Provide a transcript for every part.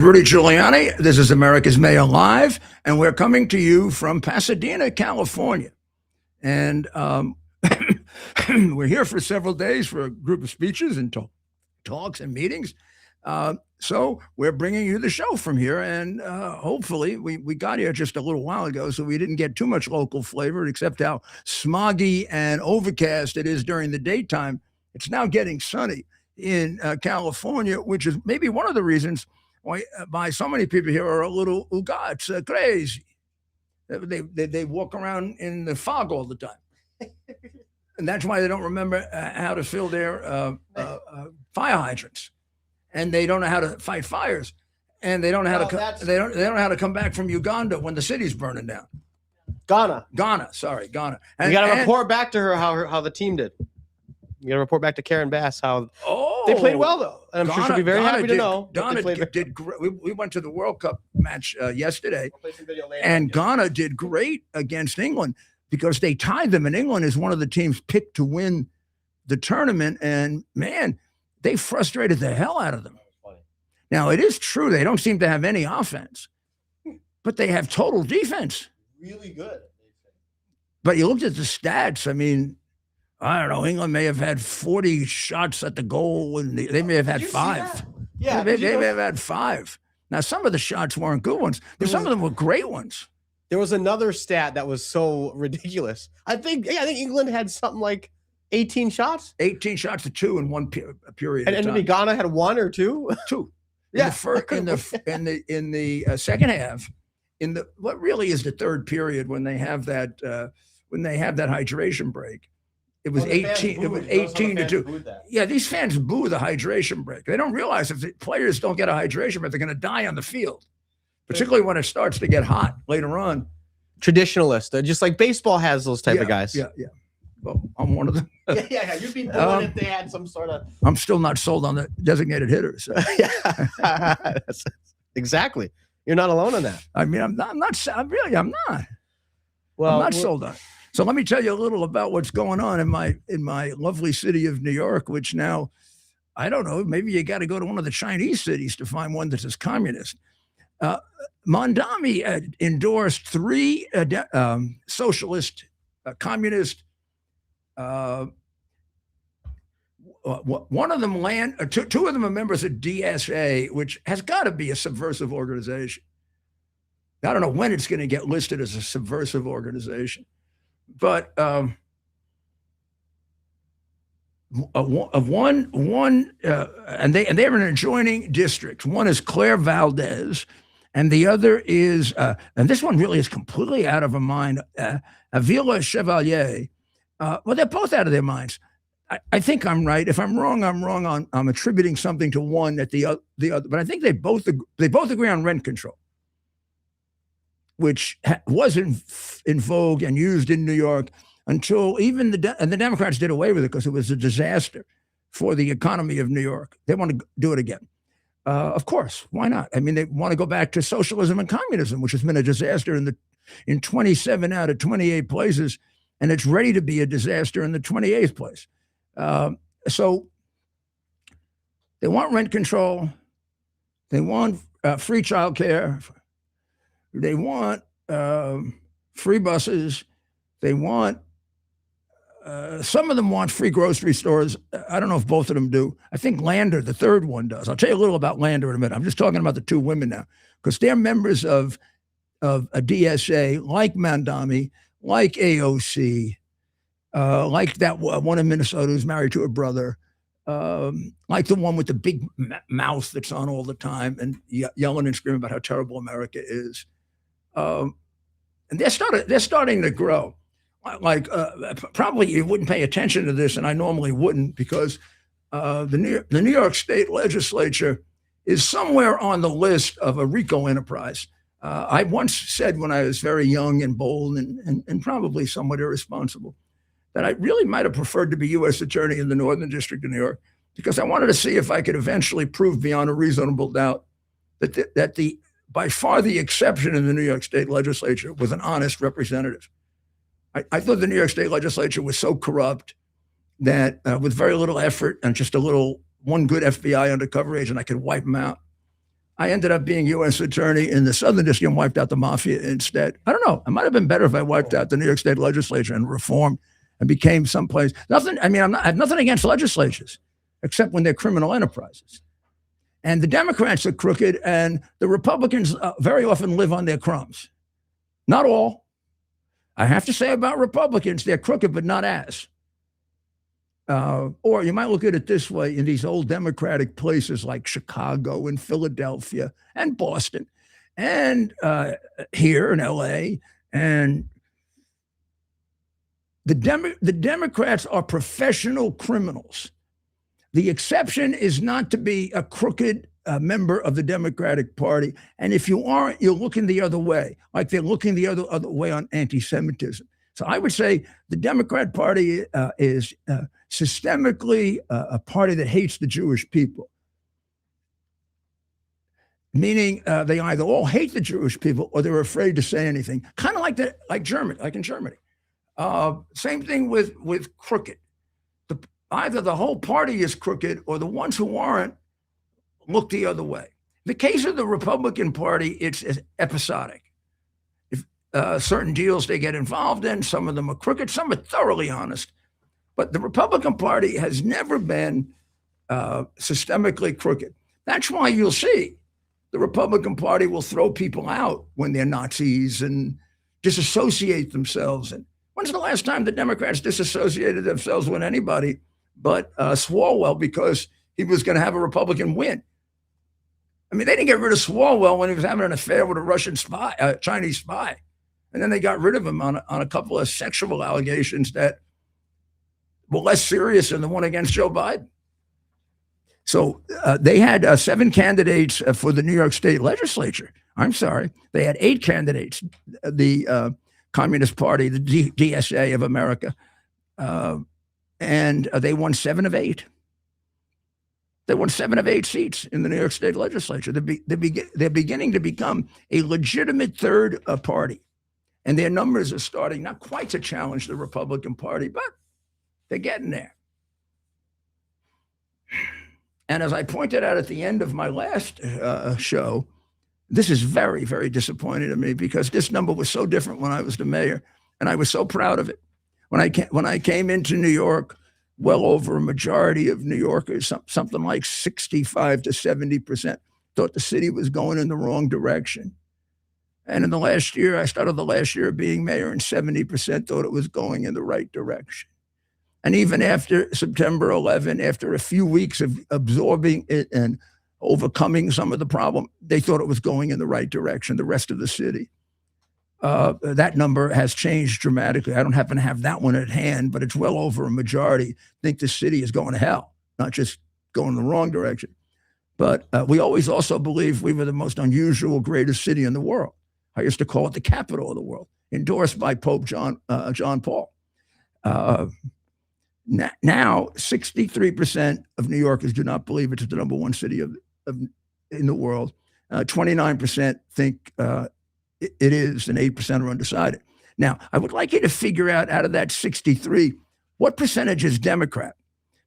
Rudy Giuliani. This is America's Mayor Live, and we're coming to you from Pasadena, California. And we're here for several days for a group of speeches and talks and meetings. So we're bringing you the show from here, and hopefully we got here just a little while ago, so we didn't get too much local flavor, except how smoggy and overcast it is during the daytime. It's now getting sunny in California, which is maybe one of the reasons why so many people here are a little ugats, crazy. They walk around in the fog all the time. And that's why they don't remember how to fill their fire hydrants, and they don't know how to fight fires, and they don't know how to they don't know how to come back from Uganda when the city's burning down. Ghana. And you got to report back to her how the team did. You got to report back to Karen Bass how they played well, though. And I'm sure she'll be very happy to know. Ghana did great. We went to the World Cup match yesterday, and Ghana did great against England because they tied them, and England is one of the teams picked to win the tournament. And man, they frustrated the hell out of them. Now, it is true they don't seem to have any offense, but they have total defense. Really good. But you looked at the stats. I mean, I don't know. England may have had 40 shots at the goal, and they may have had 5. Yeah, they may have had 5. Now, some of the shots weren't good ones, but some of them were great ones. There was another stat that was so ridiculous. I think England had something like 18 shots. 18 shots to 2 in one period. And maybe Ghana had 1 or 2. 2. Yeah. In the second half, in the what really is the third period when they have that hydration break. It was 18. It was 18 to 2. Yeah, these fans boo the hydration break. They don't realize if the players don't get a hydration break, they're going to die on the field, particularly when it starts to get hot later on. Traditionalist, just like baseball has those type of guys. Yeah. Well, I'm one of them. Yeah. You'd be booing if they had some sort of. I'm still not sold on the designated hitters. So. Yeah, exactly. You're not alone in that. I mean, I'm not. Well, I'm not sold on it. So let me tell you a little about what's going on in my lovely city of New York, which now, I don't know, maybe you got to go to one of the Chinese cities to find one that's as communist. Mondami endorsed 3 socialist, communist. One of them two of them are members of DSA, which has got to be a subversive organization. I don't know when it's going to get listed as a subversive organization. But and they're in adjoining districts. One is Claire Valdez, and the other is and this one really is completely out of her mind. Avila Chevalier. Well, they're both out of their minds. I think I'm right. If I'm wrong, I'm wrong. I'm attributing something to one at the other. But I think they both agree on rent control, which was in vogue and used in New York until even the Democrats did away with it because it was a disaster for the economy of New York. They want to do it again. Of course, why not? I mean, they want to go back to socialism and communism, which has been a disaster in 27 out of 28 places, and it's ready to be a disaster in the 28th place. So they want rent control. They want free childcare. They want free buses. They want some of them want free grocery stores. I don't know if both of them do. I think Lander, the third one, does. I'll tell you a little about Lander in a minute. I'm just talking about the 2 women now because they're members of a DSA, like Mandami, like AOC, like that one in Minnesota who's married to her brother, like the one with the big mouth that's on all the time and yelling and screaming about how terrible America is. And they're starting to grow. Like probably you wouldn't pay attention to this, and I normally wouldn't because the New York State Legislature is somewhere on the list of a RICO enterprise. I once said when I was very young and bold and probably somewhat irresponsible that I really might have preferred to be U.S. Attorney in the Northern District of New York because I wanted to see if I could eventually prove beyond a reasonable doubt that by far the exception in the New York State Legislature was an honest representative. I thought the New York State Legislature was so corrupt that with very little effort and just one good FBI undercover agent, I could wipe them out. I ended up being U.S. attorney in the Southern District and wiped out the mafia instead. I don't know. It might have been better if I wiped out the New York State legislature and reformed and became someplace. Nothing. I mean, I have nothing against legislatures, except when they're criminal enterprises. And the Democrats are crooked, and the Republicans very often live on their crumbs. Not all. I have to say about Republicans, they're crooked, but not as. Or you might look at it this way: in these old Democratic places like Chicago and Philadelphia and Boston, and here in L.A., and the Democrats are professional criminals. The exception is not to be a crooked member of the Democratic Party. And if you aren't, you're looking the other way, like they're looking the other way on anti-Semitism. So I would say the Democrat Party is systemically a party that hates the Jewish people, meaning they either all hate the Jewish people or they're afraid to say anything, kind of like that, like in Germany. Same thing with crooked. Either the whole party is crooked or the ones who aren't look the other way. In the case of the Republican Party, it's episodic. If certain deals they get involved in, some of them are crooked, some are thoroughly honest. But the Republican Party has never been systemically crooked. That's why you'll see the Republican Party will throw people out when they're Nazis and disassociate themselves. And when's the last time the Democrats disassociated themselves with anybody but Swalwell because he was going to have a Republican win? I mean, they didn't get rid of Swalwell when he was having an affair with a Russian spy, Chinese spy. And then they got rid of him on a couple of sexual allegations that were less serious than the one against Joe Biden. So they had 7 candidates for the New York State legislature. I'm sorry. They had 8 candidates, the Communist Party, the DSA of America. And they won 7 of 8. They won 7 of 8 seats in the New York State legislature. They're beginning to become a legitimate third party. And their numbers are starting not quite to challenge the Republican Party, but they're getting there. And as I pointed out at the end of my last show, this is very, very disappointing to me because this number was so different when I was the mayor, and I was so proud of it. When I came into New York, well over a majority of New Yorkers, something like 65 to 70%, thought the city was going in the wrong direction. And in the last year, I started the last year of being mayor, and 70% thought it was going in the right direction. And even after September 11, after a few weeks of absorbing it and overcoming some of the problem, they thought it was going in the right direction, the rest of the city. That number has changed dramatically. I don't happen to have that one at hand, but it's well over a majority think the city is going to hell, not just going in the wrong direction. But we always also believed we were the most unusual, greatest city in the world. I used to call it the capital of the world, endorsed by Pope John Paul. Now, 63% of New Yorkers do not believe it's the number 1 city in the world. 29% think it is, and 8% are undecided. Now, I would like you to figure out of that 63, what percentage is Democrat?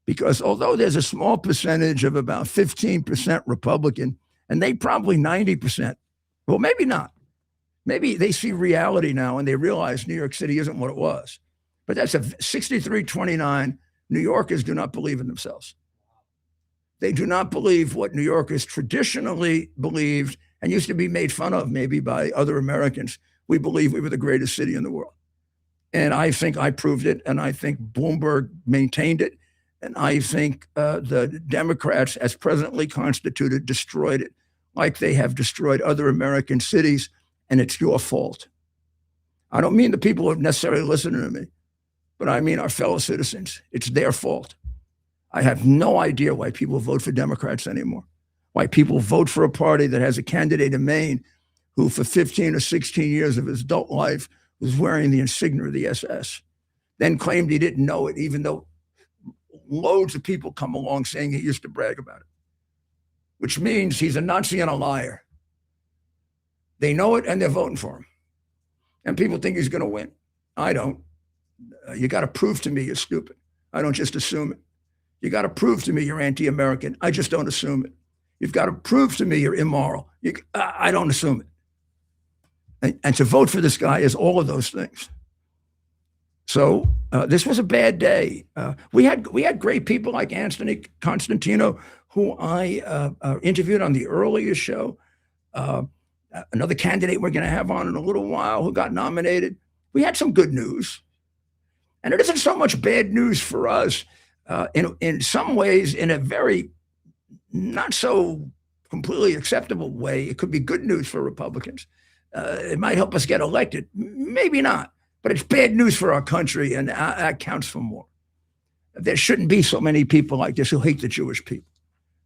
Because although there's a small percentage of about 15% Republican, and they probably 90%, well, maybe not. Maybe they see reality now and they realize New York City isn't what it was. But that's a 63-29. New Yorkers do not believe in themselves. They do not believe what New Yorkers traditionally believed and used to be made fun of maybe by other Americans. We believe we were the greatest city in the world. And I think I proved it, and I think Bloomberg maintained it, and I think the Democrats, as presently constituted, destroyed it, like they have destroyed other American cities, and it's your fault. I don't mean the people who are necessarily listening to me, but I mean our fellow citizens. It's their fault. I have no idea why people vote for Democrats anymore, why people vote for a party that has a candidate in Maine who for 15 or 16 years of his adult life was wearing the insignia of the SS, then claimed he didn't know it, even though loads of people come along saying he used to brag about it, which means he's a Nazi and a liar. They know it and they're voting for him. And people think he's going to win. I don't. You got to prove to me you're stupid. I don't just assume it. You got to prove to me you're anti-American. I just don't assume it. You've got to prove to me you're immoral. I don't assume it. And to vote for this guy is all of those things. So this was a bad day. We had great people like Anthony Constantino, who I interviewed on the earlier show. Another candidate we're going to have on in a little while who got nominated. We had some good news. And it isn't so much bad news for us. In some ways, in a very not so completely acceptable way, it could be good news for Republicans. It might help us get elected. Maybe not. But it's bad news for our country, and that counts for more. There shouldn't be so many people like this who hate the Jewish people.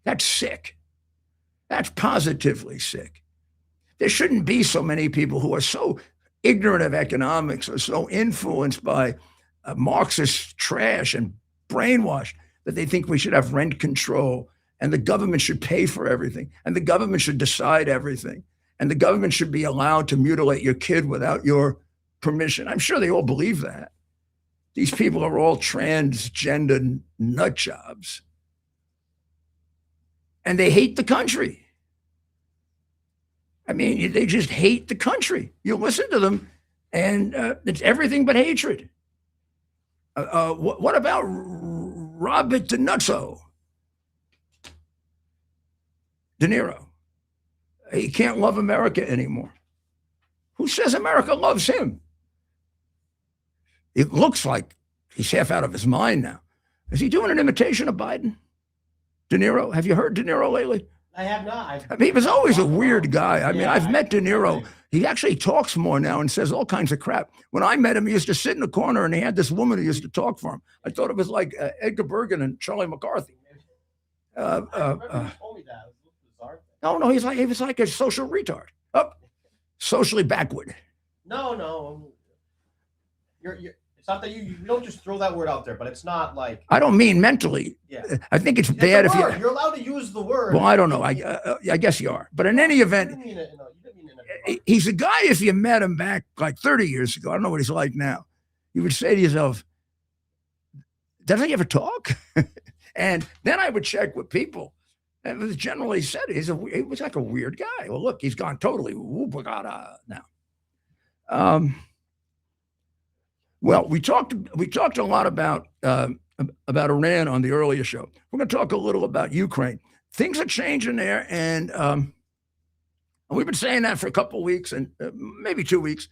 That's sick. That's positively sick. There shouldn't be so many people who are so ignorant of economics or so influenced by Marxist trash and brainwashed that they think we should have rent control and the government should pay for everything and the government should decide everything and the government should be allowed to mutilate your kid without your permission. I'm sure they all believe that. These people are all transgender nut jobs. And they hate the country. I mean, they just hate the country. You listen to them, and it's everything but hatred. What about Robert De Niro? He can't love America anymore. Who says America loves him? It looks like he's half out of his mind now. Is he doing an imitation of Biden? De Niro? Have you heard De Niro lately? I have not. I mean, he was always a weird guy. I mean, I've met De Niro. He actually talks more now and says all kinds of crap. When I met him, he used to sit in the corner and he had this woman who used to talk for him. I thought it was like Edgar Bergen and Charlie McCarthy. You told me that. It was bizarre. No, he was like a social retard. Socially backward. No. It's not that you don't just throw that word out there, but it's not like. I don't mean mentally. Yeah. I think it's bad if you're allowed to use the word. Well, I don't know. I guess you are. But in any event, he's a guy. If you met him back like 30 years ago, I don't know what he's like now. You would say to yourself, "Doesn't he ever talk?" And then I would check with people, and it was generally said he was like a weird guy. Well, look, he's gone totally now. Well, we talked a lot about Iran on the earlier show. We're going to talk a little about Ukraine. Things are changing there, and we've been saying that for a couple of weeks and maybe 2 weeks.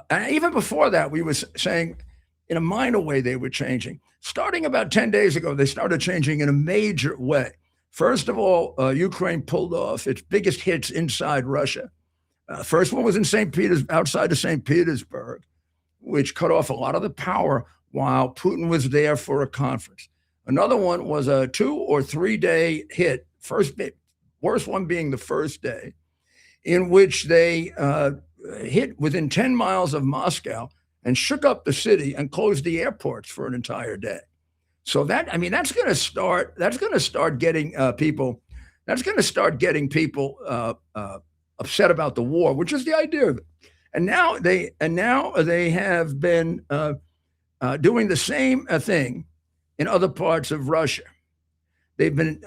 And even before that, we were saying in a minor way they were changing. Starting about 10 days ago, they started changing in a major way. First of all, Ukraine pulled off its biggest hits inside Russia. First one was in outside of St. Petersburg, which cut off a lot of the power while Putin was there for a conference. Another one was a 2 or 3 day hit, worst one being the first day, in which they hit within 10 miles of Moscow and shook up the city and closed the airports for an entire day. So that's going to start getting people upset about the war, which is the idea of it. And now they have been doing the same thing in other parts of Russia. They've been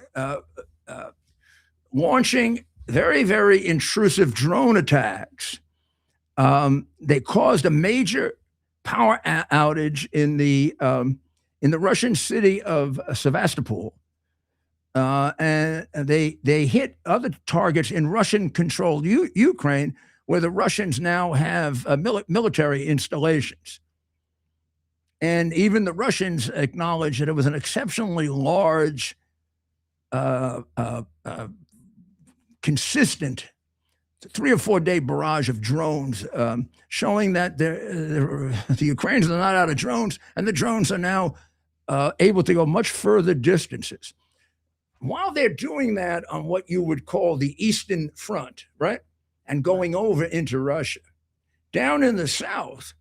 launching very, very intrusive drone attacks. They caused a major power outage in the Russian city of Sevastopol, and they hit other targets in Russian-controlled Ukraine, where the Russians now have military installations. And even the Russians acknowledged that it was an exceptionally large, consistent 3 or 4 day barrage of drones, showing that the Ukrainians are not out of drones, and the drones are now able to go much further distances. While they're doing that on what you would call the Eastern Front, right? And going over into Russia. Down in the south,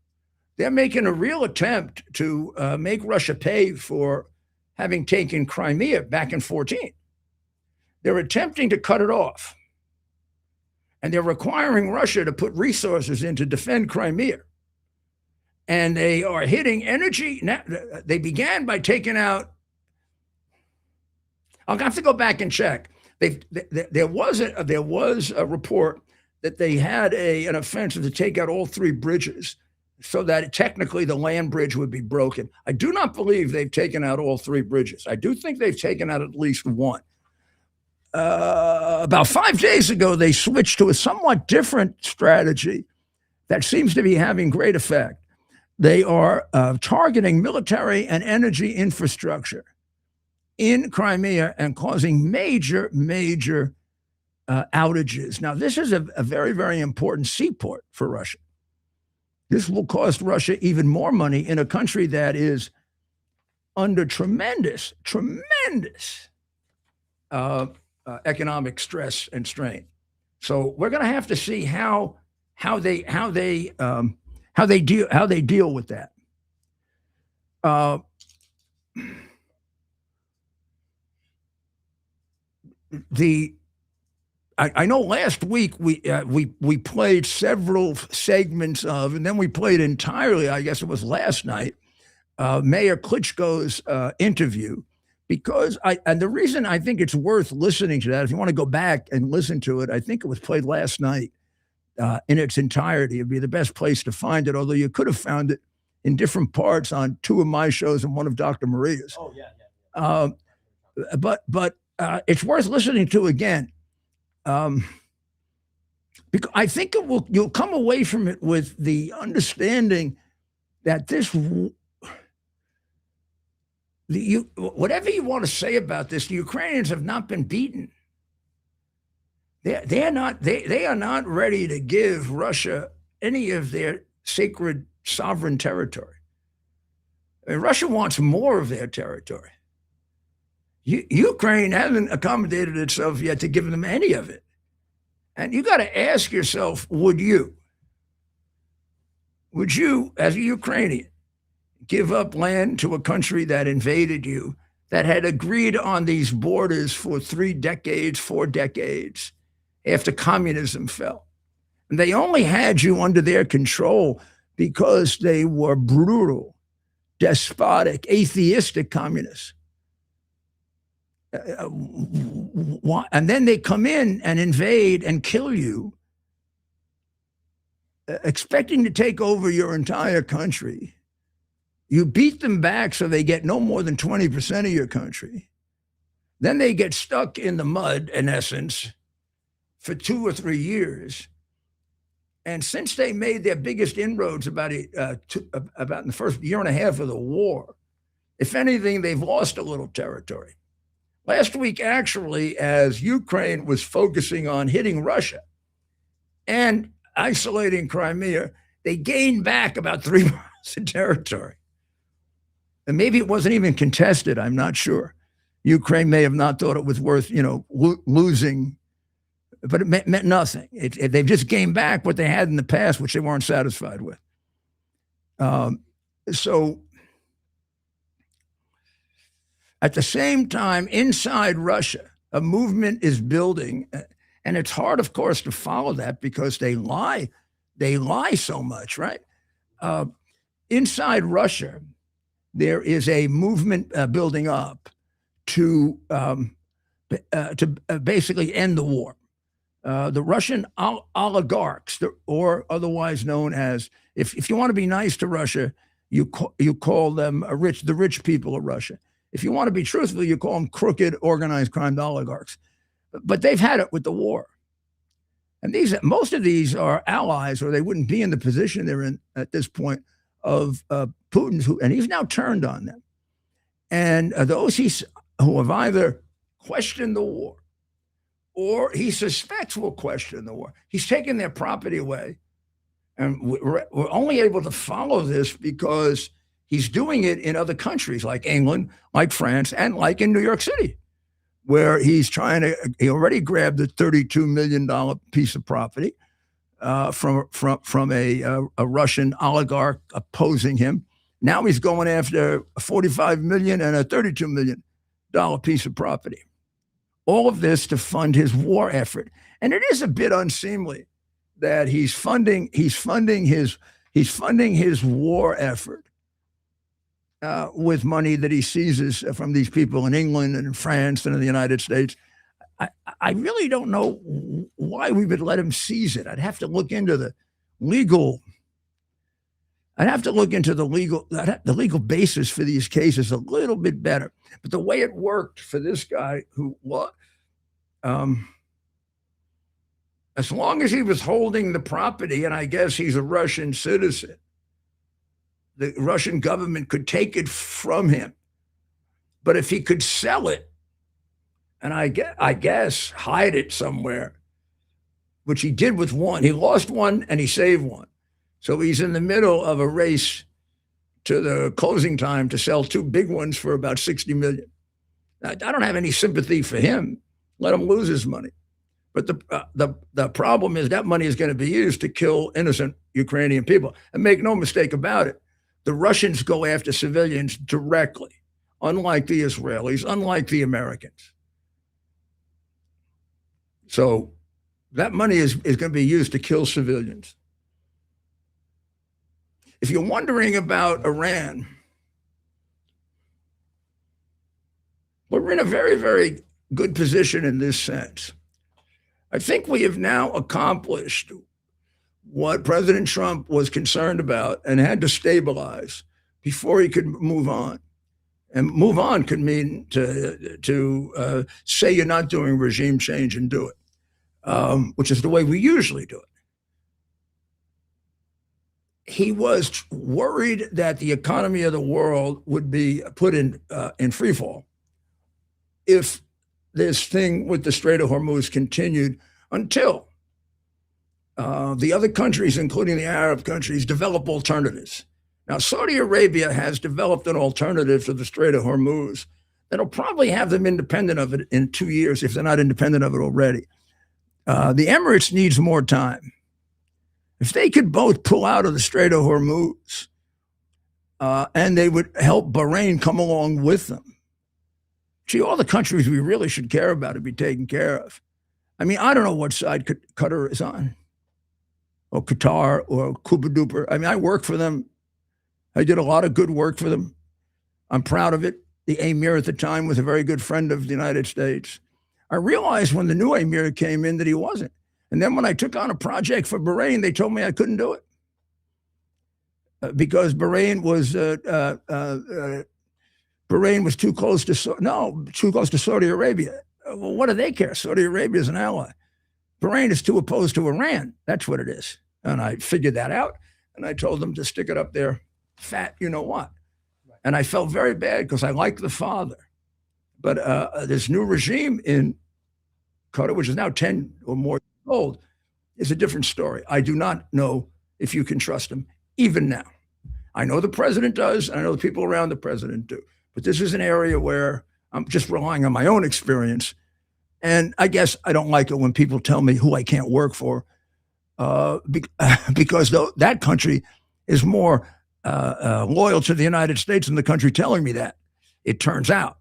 they're making a real attempt to make Russia pay for having taken Crimea back in 2014. They're attempting to cut it off. And they're requiring Russia to put resources in to defend Crimea. And they are hitting energy. Now, they began by taking out, I'll have to go back and check, there was a report that they had an offensive to take out all 3 bridges so that technically the land bridge would be broken. I do not believe they've taken out all 3 bridges. I do think they've taken out at least one. About 5 days ago, they switched to a somewhat different strategy that seems to be having great effect. They are targeting military and energy infrastructure in Crimea and causing major outages. Now, this is a very, very important seaport for Russia. This will cost Russia even more money in a country that is under tremendous economic stress and strain. So we're going to have to see how they deal with that. I know last week we played several segments of, and then we played entirely, I guess it was last night, Mayor Klitschko's interview, because the reason I think it's worth listening to that, if you want to go back and listen to it, I think it was played last night in its entirety. It'd be the best place to find it, although you could have found it in different parts on 2 of my shows and one of Dr. Maria's. Oh, yeah. But it's worth listening to again. Because I think you'll come away from it with the understanding that whatever you want to say about this, the Ukrainians have not been beaten. They are not ready to give Russia any of their sacred sovereign territory. I mean, Russia wants more of their territory. Ukraine hasn't accommodated itself yet to give them any of it. And you got to ask yourself, would you, as a Ukrainian, give up land to a country that invaded you, that had agreed on these borders for 3 decades, 4 decades after communism fell? And they only had you under their control because they were brutal, despotic, atheistic communists. And then they come in and invade and kill you, expecting to take over your entire country. You beat them back so they get no more than 20% of your country. Then they get stuck in the mud, in essence, for 2 or 3 years. And since they made their biggest inroads about in the first year and a half of the war, if anything, they've lost a little territory. Last week, actually, as Ukraine was focusing on hitting Russia and isolating Crimea, they gained back about 3 miles of territory. And maybe it wasn't even contested. I'm not sure. Ukraine may have not thought it was worth, losing, but it meant nothing. They've just gained back what they had in the past, which they weren't satisfied with. So at the same time, inside Russia, a movement is building, and it's hard, of course, to follow that because they lie so much, right? Inside Russia, there is a movement building up to basically end the war. The Russian oligarchs, or otherwise known as, if you want to be nice to Russia, you call them the rich people of Russia. If you want to be truthful, you call them crooked, organized crime oligarchs. But they've had it with the war. And most of these are allies, or they wouldn't be in the position they're in at this point, of Putin's, and he's now turned on them. And those who have either questioned the war or he suspects will question the war, he's taken their property away. And we're only able to follow this because he's doing it in other countries like England, like France, and like in New York City, where he already grabbed a $32 million piece of property from a Russian oligarch opposing him. Now he's going after a $45 million and a $32 million piece of property. All of this to fund his war effort. And it is a bit unseemly that he's funding his war effort with money that he seizes from these people in England and in France and in the United States. I really don't know why we would let him seize it. I'd have to look into the legal. I'd have to look into the legal basis for these cases a little bit better. But the way it worked for this guy, as long as he was holding the property, and I guess he's a Russian citizen, the Russian government could take it from him. But if he could sell it, and I guess hide it somewhere, which he did with one. He lost one and he saved one. So he's in the middle of a race to the closing time to sell two big ones for about 60 million. I don't have any sympathy for him. Let him lose his money. But the problem is that money is going to be used to kill innocent Ukrainian people. And make no mistake about it, the Russians go after civilians directly, unlike the Israelis, unlike the Americans. So that money is going to be used to kill civilians. If you're wondering about Iran, we're in a very, very good position in this sense. I think we have now accomplished what President Trump was concerned about and had to stabilize before he could move on. And move on could mean to say you're not doing regime change and do it. Which is the way we usually do it. He was worried that the economy of the world would be put in free fall if this thing with the Strait of Hormuz continued until the other countries, including the Arab countries, develop alternatives. Now, Saudi Arabia has developed an alternative to the Strait of Hormuz that'll probably have them independent of it in 2 years if they're not independent of it already. The Emirates needs more time. If they could both pull out of the Strait of Hormuz and they would help Bahrain come along with them. See, all the countries we really should care about would be taken care of. I mean, I don't know what side Qatar is on, or Qatar, or Cuba Duper. I mean, I work for them. I did a lot of good work for them. I'm proud of it. The emir at the time was a very good friend of the United States. I realized when the new emir came in that he wasn't. And then when I took on a project for Bahrain, they told me I couldn't do it because Bahrain was too close to Saudi Arabia. Well, what do they care? Saudi Arabia is an ally. Bahrain is too opposed to Iran. That's what it is. And I figured that out. And I told them to stick it up there, fat, you know what. And I felt very bad because I like the father. But this new regime in Qatar, which is now 10 or more years old, is a different story. I do not know if you can trust him, even now. I know the president does, and I know the people around the president do. But this is an area where I'm just relying on my own experience. And I guess I don't like it when people tell me who I can't work for, because that country is more loyal to the United States than the country telling me that, it turns out.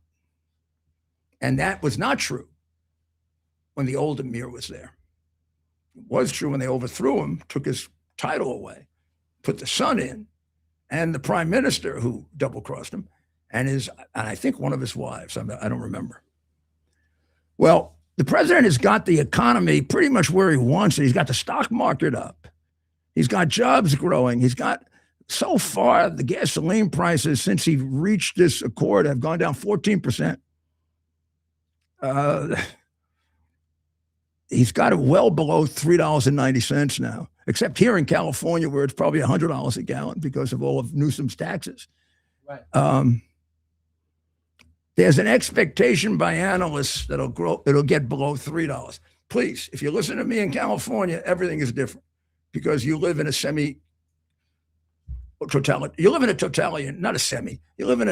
And that was not true when the old emir was there. It was true when they overthrew him, took his title away, put the son in, and the prime minister who double-crossed him, and I think one of his wives. I don't remember. Well, the president has got the economy pretty much where he wants it. He's got the stock market up. He's got jobs growing. He's got, so far, the gasoline prices since he reached this accord have gone down 14%. He's got it well below $3.90 now, except here in California where it's probably $100 a gallon because of all of Newsom's taxes. Right. There's an expectation by analysts that it'll get below $3. Please, if you listen to me in California, everything is different because you live in a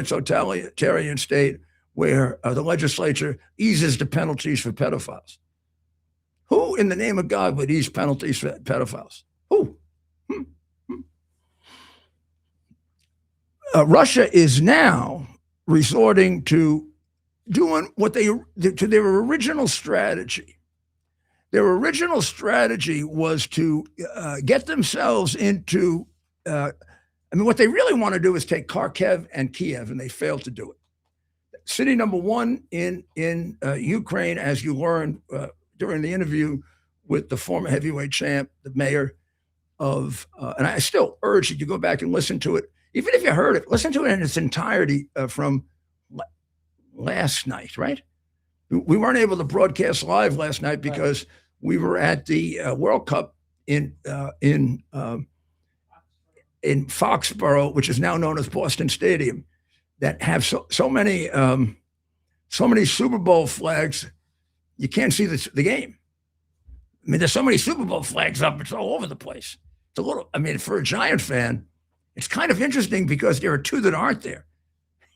totalitarian state where the legislature eases the penalties for pedophiles. Who in the name of God would ease penalties for pedophiles? Who? Russia is now resorting to doing to their original strategy. Their original strategy was to get themselves into, what they really want to do is take Kharkiv and Kiev, and they failed to do it. city number one in Ukraine, as you learned during the interview with the former heavyweight champ, the mayor of, and I still urge you to go back and listen to it. Even if you heard it, listen to it in its entirety from last night, right? We weren't able to broadcast live last night because we were at the World Cup in Foxborough, which is now known as Boston Stadium, that have so many Super Bowl flags, you can't see the game. I mean, there's so many Super Bowl flags up; it's all over the place. It's a little. I mean, for a Giant fan, it's kind of interesting because there are two that aren't there.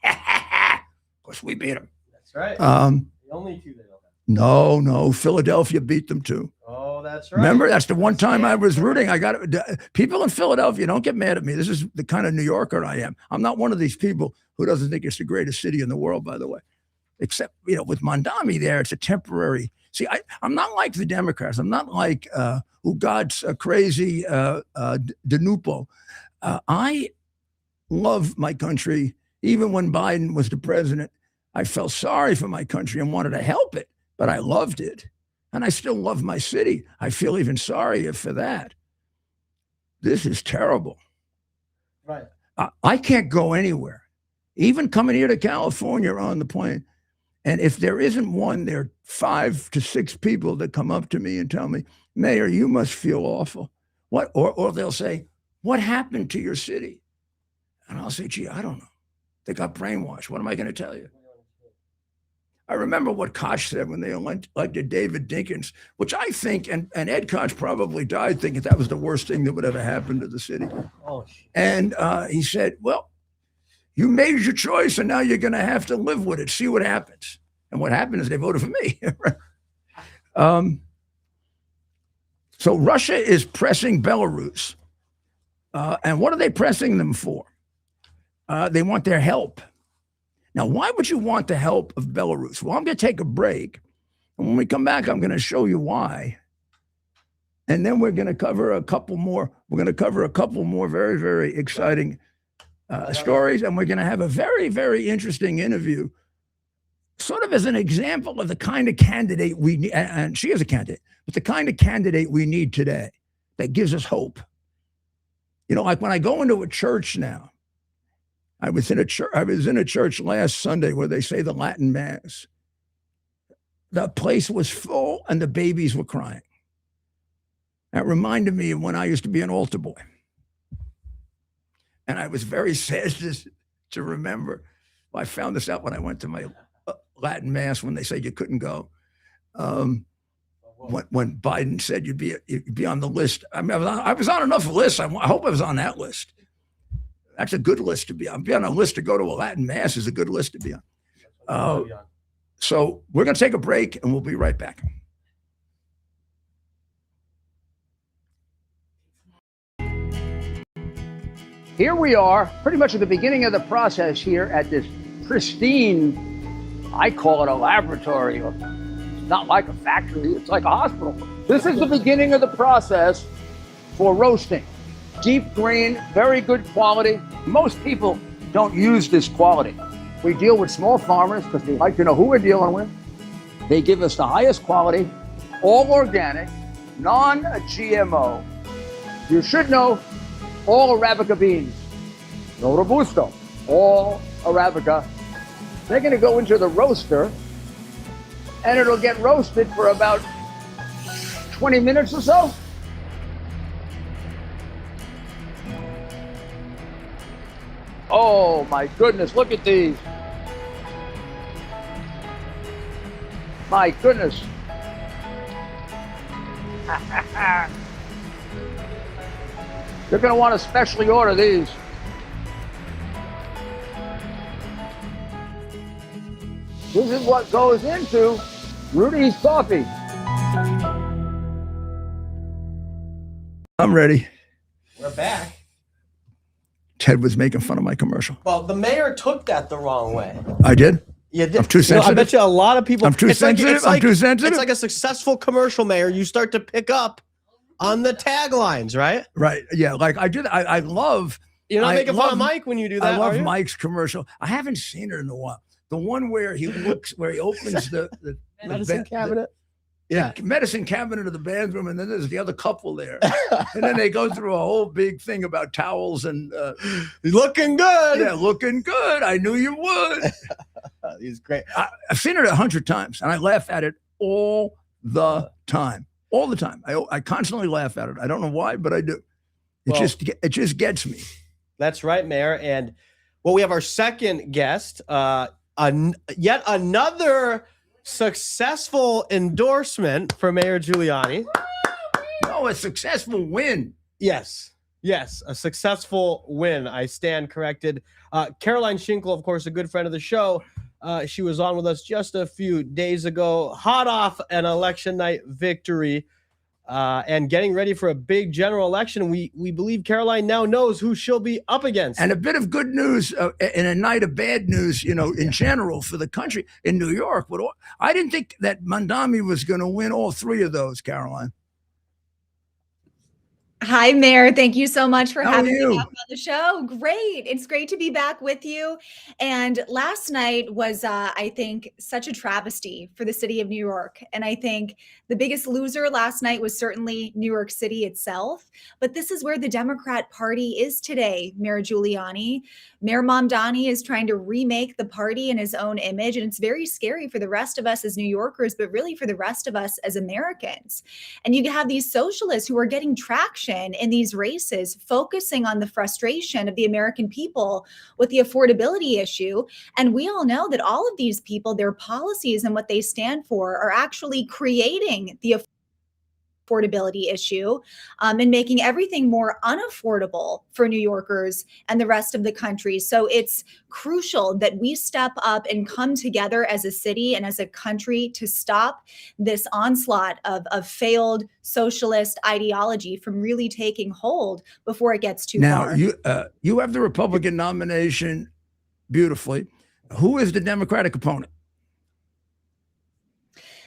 Of course, we beat them. That's right. The only two they don't have. No, Philadelphia beat them too. Oh, that's right. Remember, that's the one time I was rooting. I got people in Philadelphia. Don't get mad at me. This is the kind of New Yorker I am. I'm not one of these people who doesn't think it's the greatest city in the world, by the way. Except, with Mondami there, it's a temporary. See, I'm not like the Democrats. I'm not like God's crazy Danupo. I love my country. Even when Biden was the president, I felt sorry for my country and wanted to help it, but I loved it. And I still love my city. I feel even sorrier for that. This is terrible. Right. I can't go anywhere. Even coming here to California on the plane. And if there isn't one, there are 5 to 6 people that come up to me and tell me, Mayor, you must feel awful. What? Or they'll say, what happened to your city? And I'll say, gee, I don't know. They got brainwashed. What am I going to tell you? I remember what Koch said when they elected David Dinkins, which I think, and Ed Koch probably died thinking that was the worst thing that would ever happen to the city. Oh, and he said, well, you made your choice, and now you're going to have to live with it. See what happens. And what happened is they voted for me. So Russia is pressing Belarus. And what are they pressing them for? They want their help. Now, why would you want the help of Belarus? Well, I'm going to take a break. And when we come back, I'm going to show you why. And then we're going to cover a couple more. We're going to cover a couple more very, very exciting stories. And we're going to have a very, very interesting interview, sort of as an example of the kind of candidate we need. And she is a candidate, but the kind of candidate we need today that gives us hope. Like when I go into a church now, I was in a church last Sunday where they say the Latin Mass. The place was full and the babies were crying. That reminded me of when I used to be an altar boy. And I was very sad to remember. Well, I found this out when I went to my Latin Mass when they said you couldn't go. When Biden said you'd be on the list. I mean, I was on enough lists. I hope I was on that list. That's a good list to be on. Be on a list to go to a Latin Mass is a good list to be on. So we're going to take a break and we'll be right back. Here we are, pretty much at the beginning of the process here at this pristine, I call it a laboratory. It's not like a factory, it's like a hospital. This is the beginning of the process for roasting. Deep grain, very good quality. Most people don't use this quality. We deal with small farmers because we like to know who we're dealing with. They give us the highest quality, all organic, non-GMO. You should know all Arabica beans. No Robusto, all Arabica. They're going to go into the roaster and it'll get roasted for about 20 minutes or so. Oh my goodness, look at these. My goodness. You're going to want to specially order these. This is what goes into Rudy's coffee. I'm ready. We're back. Ted was making fun of my commercial. Well, the mayor took that the wrong way. I did? You did. I'm too sensitive? I bet you a lot of people. I'm too sensitive? I'm too sensitive? It's like a successful commercial, Mayor. You start to pick up on the taglines, right? Right. Yeah. Like I did. I love. You're not making fun of Mike when you do that. I love Mike's commercial. I haven't seen it in a while. The one where he opens the medicine cabinet. Medicine cabinet of the bathroom, and then there's the other couple there, and then they go through a whole big thing about towels and looking good. Yeah, looking good. I knew you would. He's great. I've seen it 100 times, and I laugh at it all the time. All the time. I constantly laugh at it. I don't know why, but I do. It just gets me. That's right, Mayor. And we have our second guest, yet another successful endorsement for Mayor Giuliani. No, a successful win. Yes, a successful win. I stand corrected. Caroline Schinkel, of course, a good friend of the show. She was on with us just a few days ago, hot off an election night victory and getting ready for a big general election. We believe Caroline now knows who she'll be up against. And a bit of good news in a night of bad news, in general for the country in New York. But I didn't think that Mandami was going to win all three of those, Caroline. Hi, Mayor. Thank you so much for having you? me back on the show. Great. It's great to be back with you. And last night was, I think, such a travesty for the city of New York. And I think the biggest loser last night was certainly New York City itself. But this is where the Democrat Party is today, Mayor Giuliani. Mayor Mamdani is trying to remake the party in his own image. And it's very scary for the rest of us as New Yorkers, but really for the rest of us as Americans. And you have these socialists who are getting traction in these races, focusing on the frustration of the American people with the affordability issue. And we all know that all of these people, their policies and what they stand for are actually creating the affordability issue and making everything more unaffordable for New Yorkers and the rest of the country. So it's crucial that we step up and come together as a city and as a country to stop this onslaught of failed socialist ideology from really taking hold before it gets too far. Now, you have the Republican nomination beautifully. Who is the Democratic opponent?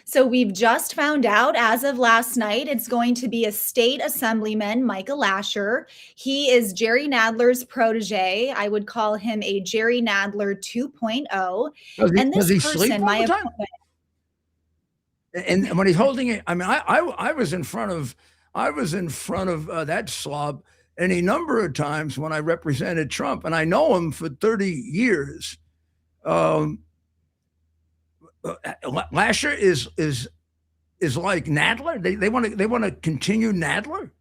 So we've just found out as of last night, it's going to be a state assemblyman, Michael Lasher. He is Jerry Nadler's protege. I would call him a Jerry Nadler 2.0. And this person, my opponent. And when he's holding it, I mean, I was in front of that slob any number of times when I represented Trump, and I know him for 30 years. Lasher is like Nadler. They want to continue Nadler.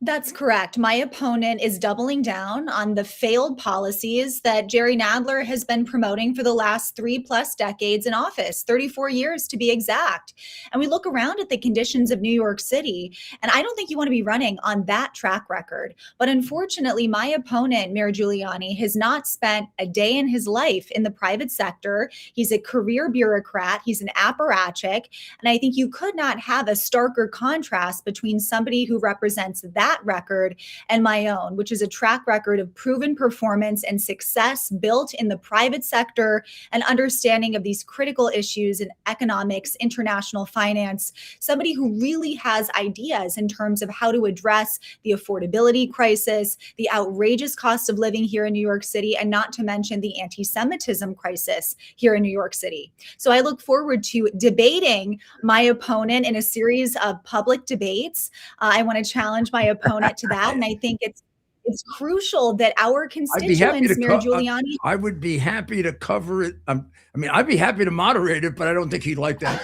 That's correct. My opponent is doubling down on the failed policies that Jerry Nadler has been promoting for the last 3+ decades in office, 34 years to be exact. And we look around at the conditions of New York City, and I don't think you want to be running on that track record. But unfortunately, my opponent, Mayor Giuliani, has not spent a day in his life in the private sector. He's a career bureaucrat. He's an apparatchik. And I think you could not have a starker contrast between somebody who represents that record and my own, which is a track record of proven performance and success built in the private sector and understanding of these critical issues in economics, international finance, somebody who really has ideas in terms of how to address the affordability crisis, the outrageous cost of living here in New York City, and not to mention the anti-Semitism crisis here in New York City. So I look forward to debating my opponent in a series of public debates. I want to challenge my opponent to that. And I think it's crucial that our constituents, Mayor Giuliani. I would be happy to cover it. I'd be happy to moderate it, but I don't think he'd like that.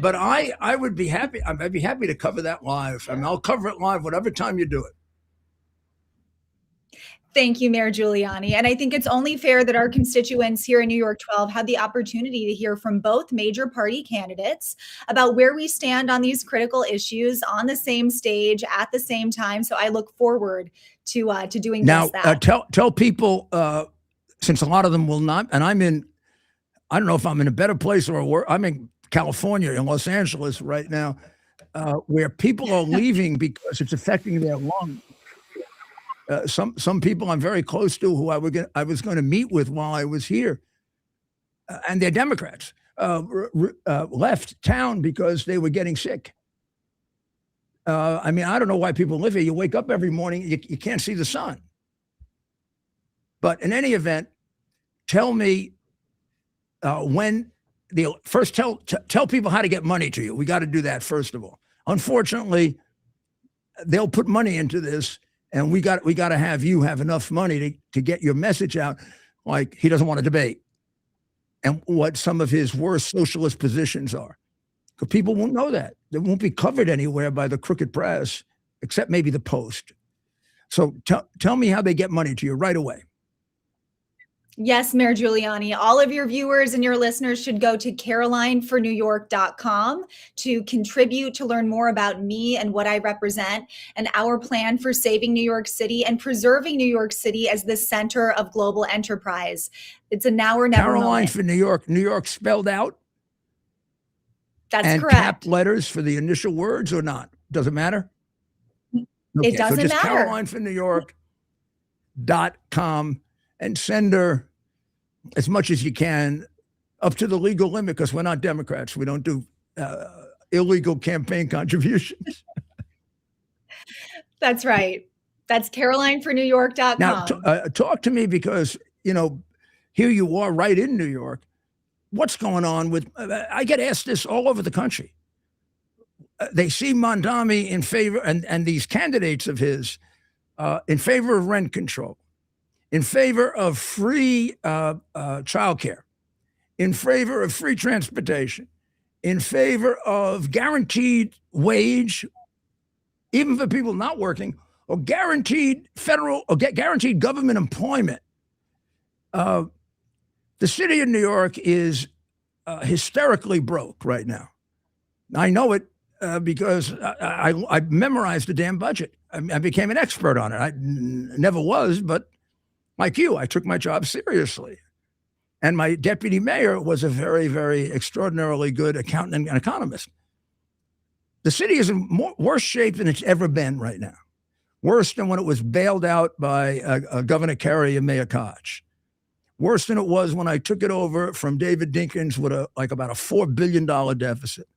But I would be happy. I'd be happy to cover that live. I'll cover it live whatever time you do it. Thank you, Mayor Giuliani. And I think it's only fair that our constituents here in New York 12 had the opportunity to hear from both major party candidates about where we stand on these critical issues on the same stage at the same time. So I look forward to doing just that. Tell people, since a lot of them will not, and I don't know if I'm in a better place or worse. I'm in California, in Los Angeles right now, where people are leaving because it's affecting their lungs. Some people I'm very close to who I was going to meet with while I was here, and they're Democrats, left town because they were getting sick. I don't know why people live here. You wake up every morning, you can't see the sun. But in any event, tell me when the first tell people how to get money to you. We got to do that first of all. Unfortunately, they'll put money into this, and we got to have you have enough money to get your message out. Like, he doesn't want to debate, and what some of his worst socialist positions are, because people won't know that. They won't be covered anywhere by the crooked press, except maybe the Post. So tell me how they get money to you right away. Yes, Mayor Giuliani, all of your viewers and your listeners should go to carolinefornewyork.com to contribute, to learn more about me and what I represent and our plan for saving New York City and preserving New York City as the center of global enterprise. It's a now or never Caroline moment. for New York spelled out? That's and correct. Capped letters for the initial words or not? Does it matter? It doesn't so just matter. CarolineForNewYork.com and send her as much as you can up to the legal limit, because we're not Democrats. We don't do illegal campaign contributions. That's right. That's CarolineForNewYork.com. Now, talk to me, because, here you are right in New York. What's going on with, I get asked this all over the country. They see Mondami in favor, and these candidates of his, in favor of rent control, in favor of free childcare, in favor of free transportation, in favor of guaranteed wage, even for people not working, or guaranteed federal or guaranteed government employment. The city of New York is hysterically broke right now. I know it because I memorized the damn budget. I became an expert on it. I never was, but like you, I took my job seriously. And my deputy mayor was a very, very extraordinarily good accountant and economist. The city is in worse shape than it's ever been right now. Worse than when it was bailed out by Governor Kerry and Mayor Koch. Worse than it was when I took it over from David Dinkins with about a $4 billion deficit.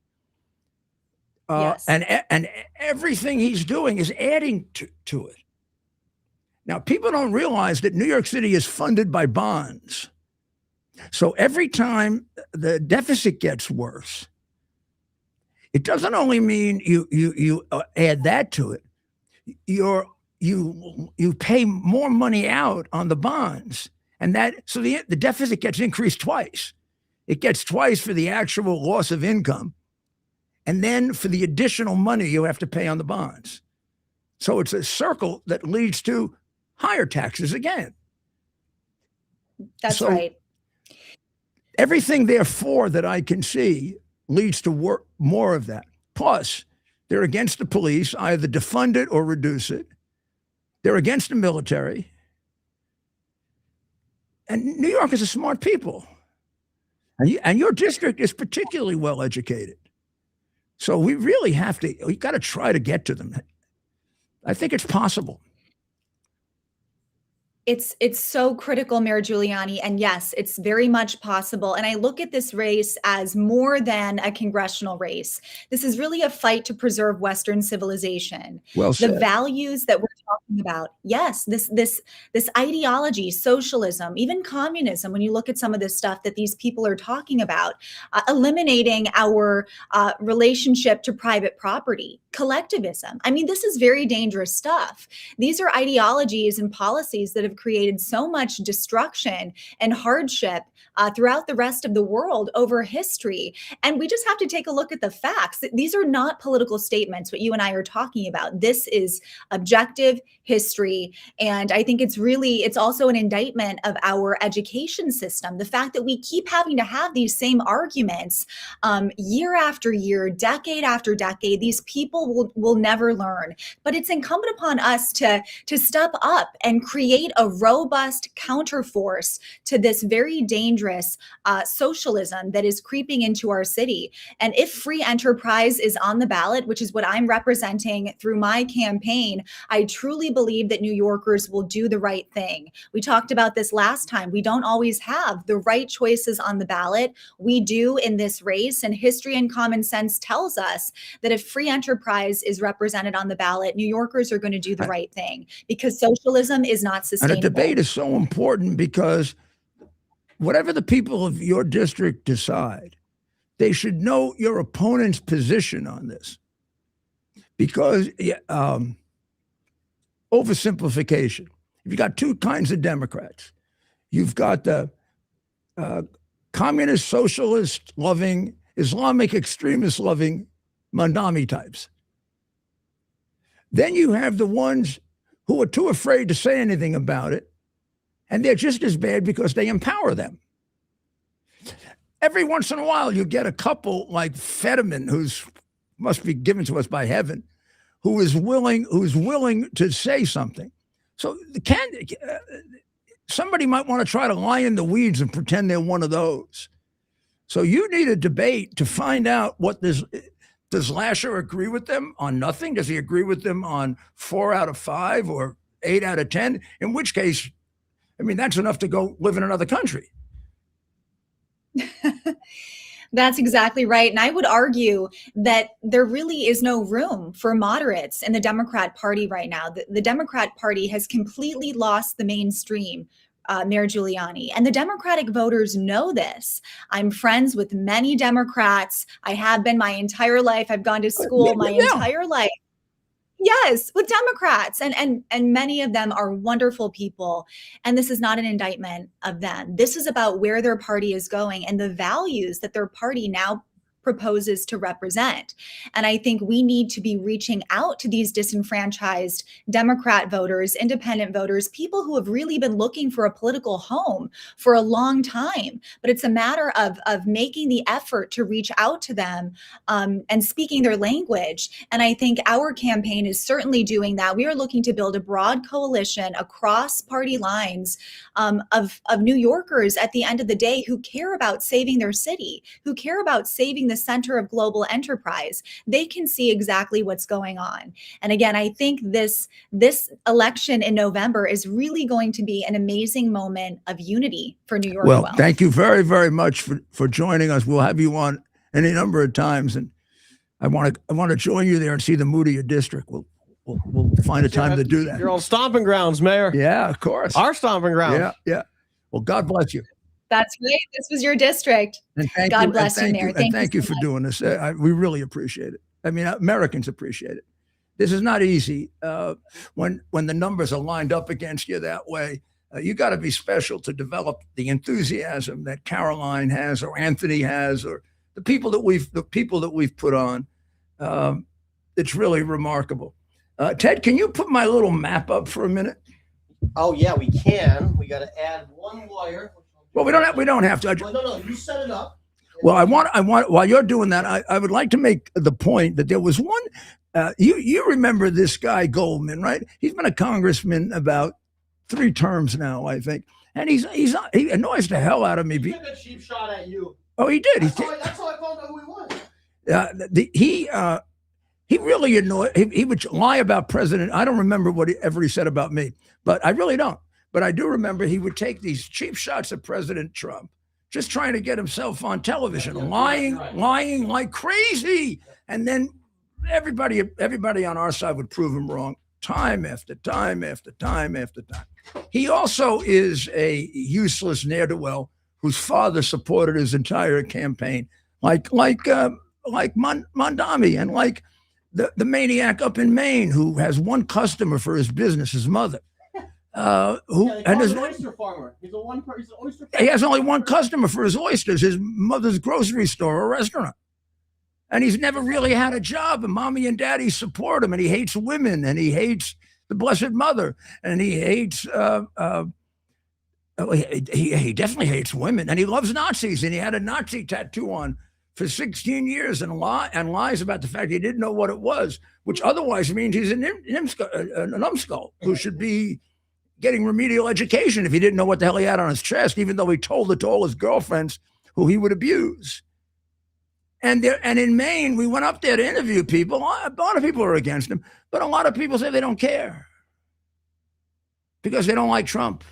Yes. And everything he's doing is adding to it. Now, people don't realize that New York City is funded by bonds. So every time the deficit gets worse, it doesn't only mean you add that to it. You pay more money out on the bonds, and so the deficit gets increased twice. It gets twice for the actual loss of income, and then for the additional money you have to pay on the bonds. So it's a circle that leads to higher taxes again. That's right. Everything, therefore, that I can see leads to more of that. Plus, they're against the police, either defund it or reduce it. They're against the military. And New Yorkers are smart people. And your district is particularly well educated. So we really we got to try to get to them. I think it's possible. It's so critical, Mayor Giuliani. And yes, it's very much possible. And I look at this race as more than a congressional race. This is really a fight to preserve Western civilization. Well said. The values that we're talking about. Yes, this ideology, socialism, even communism, when you look at some of this stuff that these people are talking about, eliminating our relationship to private property, collectivism. I mean, this is very dangerous stuff. These are ideologies and policies that have created so much destruction and hardship throughout the rest of the world over history. And we just have to take a look at the facts. These are not political statements, what you and I are talking about. This is objective history. And I think it's also an indictment of our education system. The fact that we keep having to have these same arguments year after year, decade after decade, these people will never learn. But it's incumbent upon us to step up and create a robust counterforce to this very dangerous socialism that is creeping into our city. And if free enterprise is on the ballot, which is what I'm representing through my campaign, I truly believe that New Yorkers will do the right thing. We talked about this last time. We don't always have the right choices on the ballot. We do in this race, and history and common sense tells us that if free enterprise is represented on the ballot, New Yorkers are going to do the right thing, because socialism is not sustainable. And a debate is so important because whatever the people of your district decide, they should know your opponent's position on this. Because oversimplification. You've got two kinds of Democrats. You've got the communist, socialist loving, Islamic extremist loving Mandami types. Then you have the ones who are too afraid to say anything about it, and they're just as bad because they empower them. Every once in a while, you get a couple like Fetterman, who's must be given to us by heaven, who's willing to say something. So somebody might want to try to lie in the weeds and pretend they're one of those. So you need a debate to find out what this. Does Lasher agree with them on nothing? Does he agree with them on 4 out of 5 or 8 out of 10? In which case, I mean, that's enough to go live in another country. That's exactly right. And I would argue that there really is no room for moderates in the Democrat Party right now. The Democrat Party has completely lost the mainstream. Mayor Giuliani. And the Democratic voters know this. I'm friends with many Democrats. I have been my entire life. I've gone to school my entire life. Yes, with Democrats. And many of them are wonderful people. And this is not an indictment of them. This is about where their party is going and the values that their party now proposes to represent. And I think we need to be reaching out to these disenfranchised Democrat voters, independent voters, people who have really been looking for a political home for a long time. But it's a matter of making the effort to reach out to them and speaking their language. And I think our campaign is certainly doing that. We are looking to build a broad coalition across party lines of New Yorkers at the end of the day who care about saving their city, who care about saving the center of global enterprise. They can see exactly what's going on. And again, I think this election in November is really going to be an amazing moment of unity for New York. Well, thank you very, very much for joining us. We'll have you on any number of times, and I want to join you there and see the mood of your district. We'll find a time to do that. Your old stomping grounds, Mayor. Yeah, of course. Our stomping grounds. Yeah. Well, God bless you. That's right. This was your district. God bless you, Mayor. Thank you for doing this. We really appreciate it. I mean, Americans appreciate it. This is not easy when the numbers are lined up against you that way. You got to be special to develop the enthusiasm that Caroline has, or Anthony has, or the people that we've put on. It's really remarkable. Ted, can you put my little map up for a minute? Oh yeah, we can. We got to add one wire. Well, we don't have to. No, you set it up. Well, I want while you're doing that, I would like to make the point that there was one. You remember this guy Goldman, right? He's been a congressman about 3 terms now, I think, and he annoys the hell out of me. He took a cheap shot at you. Oh, he did. That's how I found out who he was. He really annoyed. He would lie about President. I don't remember what he said about me, but I really don't. But I do remember he would take these cheap shots at President Trump, just trying to get himself on television, lying like crazy. And then everybody on our side would prove him wrong time after time after time after time. He also is a useless ne'er-do-well whose father supported his entire campaign, like Mandami, and like the maniac up in Maine who has one customer for his business, his mother. An oyster farmer. He's an oyster farmer. He has only one customer for his oysters, his mother's grocery store or restaurant. And he's never really had a job, and mommy and daddy support him, and he hates women, and he hates the Blessed Mother, and he hates he definitely hates women, and he loves Nazis, and he had a Nazi tattoo on for 16 years and lies about the fact he didn't know what it was, which otherwise means he's an numbskull who should be getting remedial education if he didn't know what the hell he had on his chest, even though he told it to all his girlfriends who he would abuse. And in Maine, we went up there to interview people. A lot of people are against him, but a lot of people say they don't care because they don't like Trump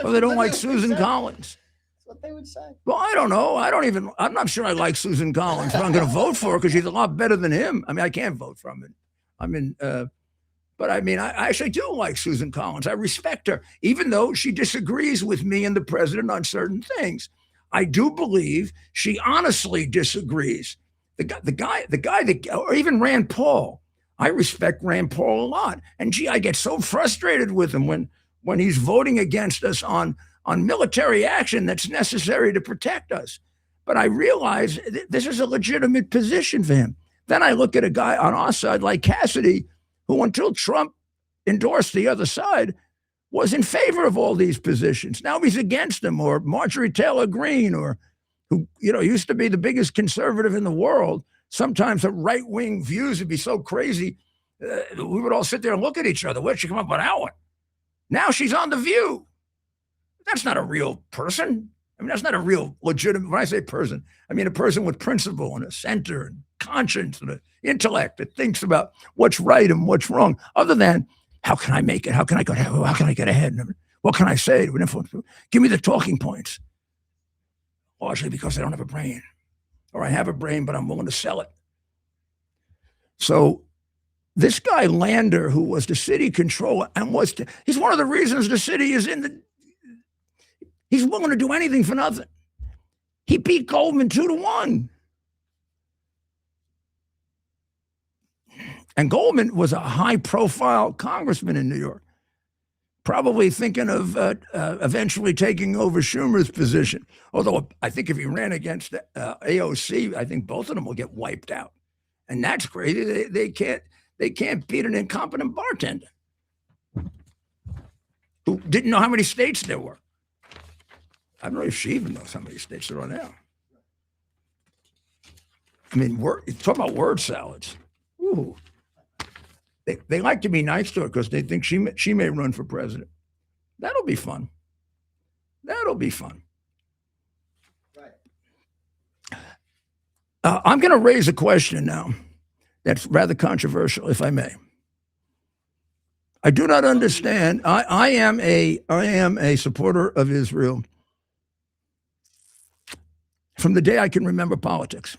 or they don't like Susan Collins. That's what they would say. Well, I don't know. I'm not sure I like Susan Collins, but I'm going to vote for her because she's a lot better than him. I mean, I can't vote for him. I'm in But I mean, I actually do like Susan Collins. I respect her, even though she disagrees with me and the president on certain things. I do believe she honestly disagrees. The guy that, or even Rand Paul. I respect Rand Paul a lot. And gee, I get so frustrated with him when he's voting against us on military action that's necessary to protect us. But I realize this is a legitimate position for him. Then I look at a guy on our side like Cassidy, who until Trump endorsed the other side, was in favor of all these positions. Now he's against them, or Marjorie Taylor Greene, or who, used to be the biggest conservative in the world. Sometimes her right-wing views would be so crazy, we would all sit there and look at each other. Where'd she come up with that one? Now she's on The View. That's not a real person. I mean, that's not a real legitimate, when I say person, I mean a person with principle and a center and conscience and an intellect that thinks about what's right and what's wrong, other than how can I make it? How can I get ahead? What can I say to influence? Give me the talking points. Largely because I don't have a brain, or I have a brain, but I'm willing to sell it. So this guy Lander, who was the city controller and he's one of the reasons the city is he's willing to do anything for nothing. He beat Goldman 2-1. And Goldman was a high-profile congressman in New York, probably thinking of eventually taking over Schumer's position. Although I think if he ran against AOC, I think both of them will get wiped out. And that's crazy. They can't beat an incompetent bartender who didn't know how many states there were. I don't know if she even knows how many states there are now. I mean, talk about word salads. Ooh. They like to be nice to her because they think she may run for president. That'll be fun. That'll be fun. Right. I'm going to raise a question now that's rather controversial, if I may. I do not understand. I am a supporter of Israel from the day I can remember politics.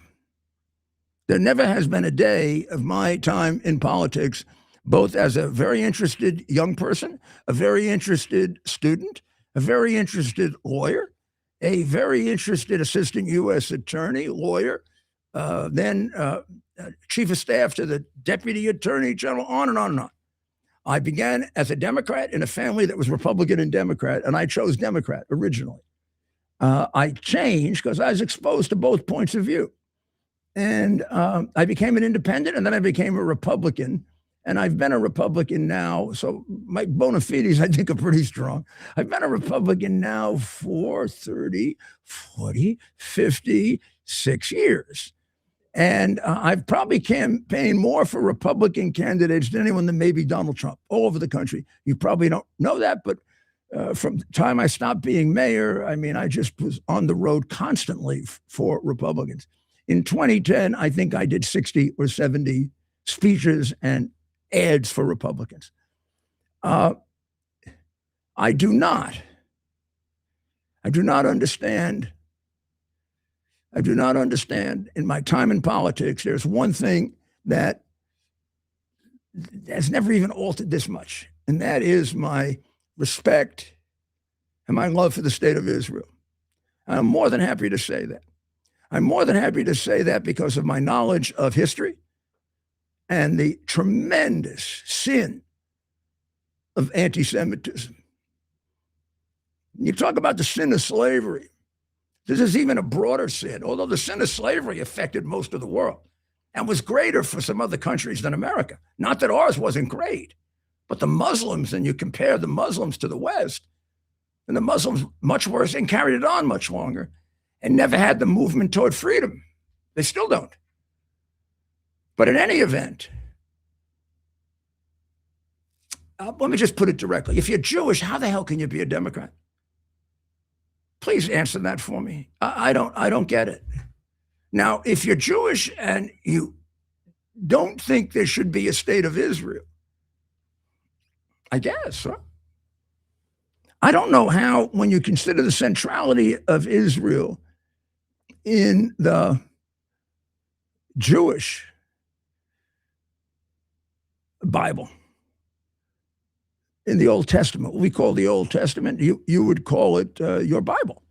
There never has been a day of my time in politics, both as a very interested young person, a very interested student, a very interested lawyer, a very interested assistant U.S. attorney, lawyer, then chief of staff to the deputy attorney general, on and on and on. I began as a Democrat in a family that was Republican and Democrat, and I chose Democrat originally. I changed because I was exposed to both points of view. And I became an independent, and then I became a Republican. And I've been a Republican now, so my bona fides, I think, are pretty strong. I've been a Republican now for 30, 40, 56 years. And I've probably campaigned more for Republican candidates than anyone than maybe Donald Trump all over the country. You probably don't know that, but from the time I stopped being mayor, I mean, I just was on the road constantly for Republicans. In 2010, I think I did 60 or 70 speeches and ads for Republicans. I do not understand. I do not understand. In my time in politics, there's one thing that has never even altered this much, and that is my respect and my love for the state of Israel. I'm more than happy to say that. I'm more than happy to say that because of my knowledge of history and the tremendous sin of anti-Semitism. You talk about the sin of slavery. This is even a broader sin, although the sin of slavery affected most of the world and was greater for some other countries than America. Not that ours wasn't great, but the Muslims, and you compare the Muslims to the West, and the Muslims much worse and carried it on much longer and never had the movement toward freedom. They still don't. But in any event, let me just put it directly. If you're Jewish, how the hell can you be a Democrat? Please answer that for me. I don't get it. Now, if you're Jewish and you don't think there should be a state of Israel, I guess, huh? I don't know how, when you consider the centrality of Israel in the Jewish Bible, in the Old Testament, what we call the Old Testament, you would call it your Bible.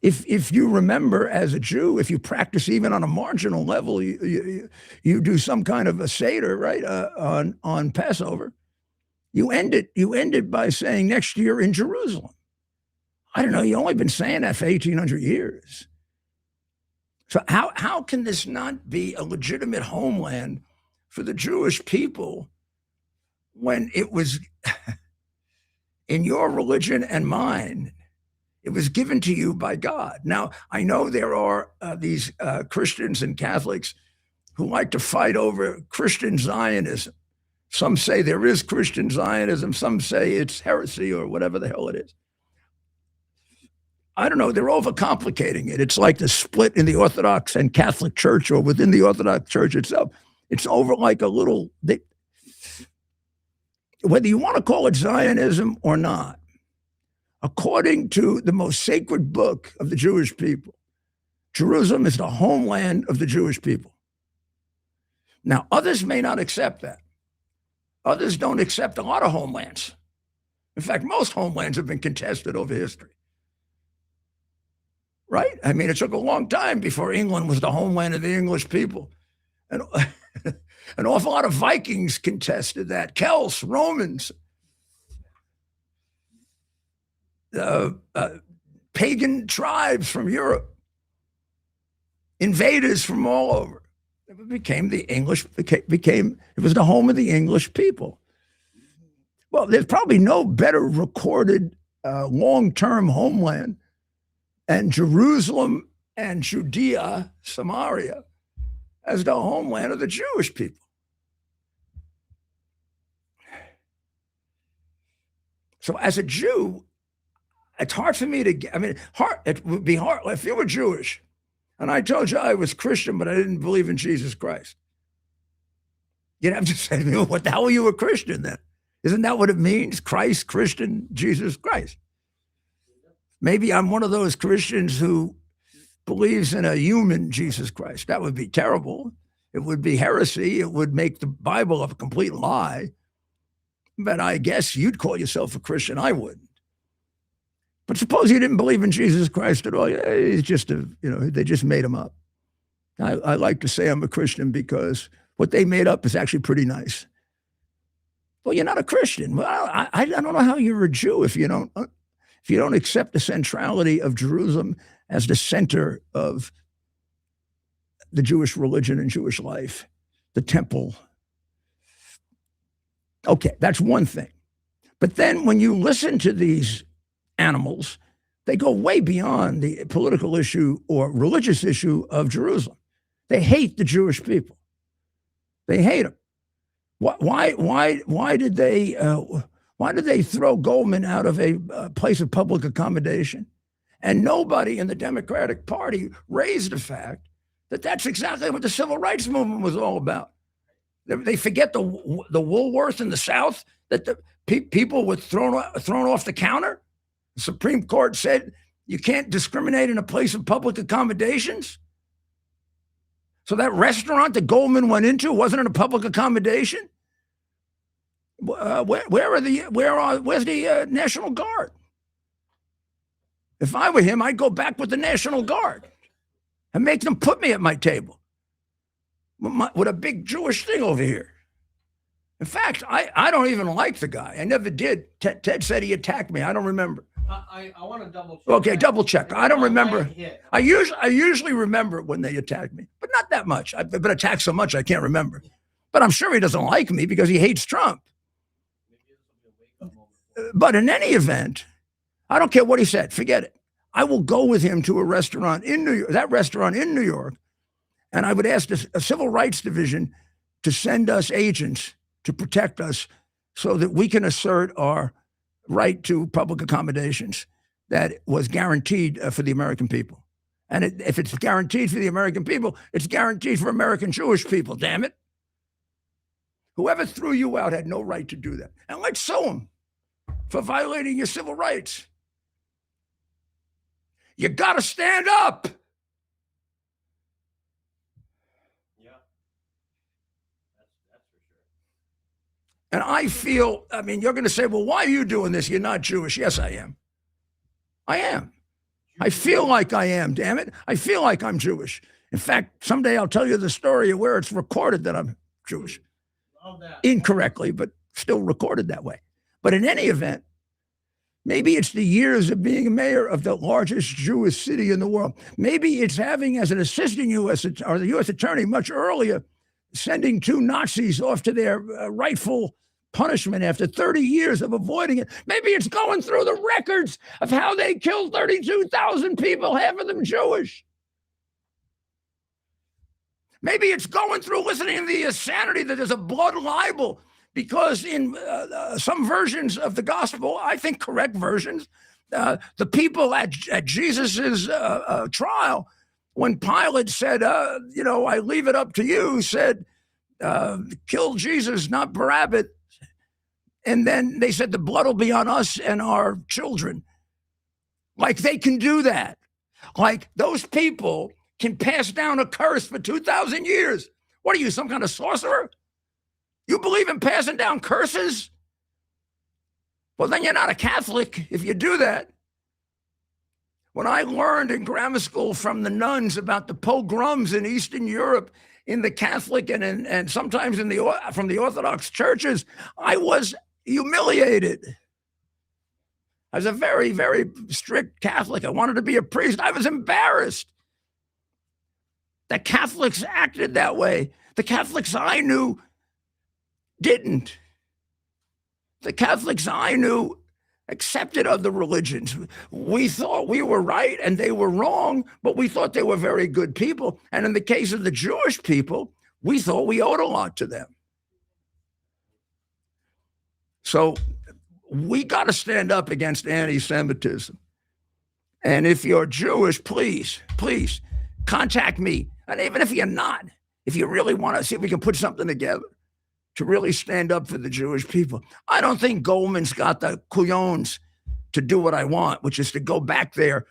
If you remember as a Jew, if you practice even on a marginal level, you do some kind of a Seder, right, on Passover, you end it by saying next year in Jerusalem. I don't know, you've only been saying that for 1,800 years. So how can this not be a legitimate homeland for the Jewish people when it was in your religion and mine? It was given to you by God. Now, I know there are these Christians and Catholics who like to fight over Christian Zionism. Some say there is Christian Zionism. Some say it's heresy or whatever the hell it is. I don't know. They're overcomplicating it. It's like the split in the Orthodox and Catholic Church, or within the Orthodox Church itself. It's over like a little, whether you want to call it Zionism or not, according to the most sacred book of the Jewish people, Jerusalem is the homeland of the Jewish people. Now, others may not accept that. Others don't accept a lot of homelands. In fact, most homelands have been contested over history. Right? I mean, it took a long time before England was the homeland of the English people. And an awful lot of Vikings contested that, Celts, Romans, pagan tribes from Europe, invaders from all over. It became the English, it was the home of the English people. Well, there's probably no better recorded long-term homeland and Jerusalem and Judea, Samaria, as the homeland of the Jewish people. So as a Jew, it's hard for me to get, it would be hard if you were Jewish and I told you I was Christian, but I didn't believe in Jesus Christ. You'd have to say to me, what the hell are you a Christian then? Isn't that what it means? Christ, Christian, Jesus Christ. Maybe I'm one of those Christians who believes in a human Jesus Christ. That would be terrible. It would be heresy. It would make the Bible a complete lie. But I guess you'd call yourself a Christian. I wouldn't. But suppose you didn't believe in Jesus Christ at all. It's just they just made him up. I like to say I'm a Christian because what they made up is actually pretty nice. Well, you're not a Christian. Well, I don't know how you're a Jew if you don't accept the centrality of Jerusalem as the center of the Jewish religion and Jewish life, the temple. Okay, that's one thing. But then when you listen to these animals, they go way beyond the political issue or religious issue of Jerusalem. They hate the Jewish people. They hate them. Why did they throw Goldman out of a place of public accommodation? And nobody in the Democratic Party raised the fact that that's exactly what the civil rights movement was all about. They forget the Woolworth in the South, that the people were thrown off the counter. The Supreme Court said you can't discriminate in a place of public accommodations. So that restaurant that Goldman went into wasn't in a public accommodation. Where's the National Guard? If I were him, I'd go back with the National Guard and make them put me at my table with a big Jewish thing over here. In fact, I don't even like the guy. I never did. Ted said he attacked me. I don't remember. I want to double check. Okay, double check. I don't remember. I usually remember when they attack me, but not that much. I've been attacked so much I can't remember. But I'm sure he doesn't like me because he hates Trump. But in any event, I don't care what he said. Forget it. I will go with him to a restaurant in New York, that restaurant in New York, and I would ask a civil rights division to send us agents to protect us so that we can assert our right to public accommodations that was guaranteed for the American people. And if it's guaranteed for the American people, it's guaranteed for American Jewish people, damn it. Whoever threw you out had no right to do that. And let's sue them for violating your civil rights. You got to stand up. Yeah, that's for And I feel, I mean, you're going to say, well, why are you doing this? You're not Jewish. Yes, I am. I am. I feel like I am, damn it. I feel like I'm Jewish. In fact, someday I'll tell you the story of where it's recorded that I'm Jewish. Love that. Incorrectly, but still recorded that way. But in any event, maybe it's the years of being mayor of the largest Jewish city in the world. Maybe it's having as an assistant U.S. or the U.S. attorney much earlier, sending 2 Nazis off to their rightful punishment after 30 years of avoiding it. Maybe it's going through the records of how they killed 32,000 people, half of them Jewish. Maybe it's going through listening to the insanity that there's a blood libel, because in some versions of the gospel, I think correct versions, the people at Jesus's trial, when Pilate said, I leave it up to you, said, kill Jesus, not Barabbas. And then they said the blood will be on us and our children. Like they can do that. Like those people can pass down a curse for 2,000 years. What are you, some kind of sorcerer? You believe in passing down curses? Well, then you're not a Catholic if you do that. When I learned in grammar school from the nuns about the pogroms in Eastern Europe, in the Catholic and sometimes from the Orthodox churches, I was humiliated. I was a very, very strict Catholic. I wanted to be a priest. I was embarrassed that Catholics acted that way. The Catholics I knew didn't. The Catholics I knew accepted other religions. We thought we were right and they were wrong, but we thought they were very good people. And in the case of the Jewish people, we thought we owed a lot to them. So we got to stand up against anti-Semitism. And if you're Jewish, please contact me. And even if you're not, if you really want to see if we can put something together to really stand up for the Jewish people. I don't think Goldman's got the couillons to do what I want, which is to go back there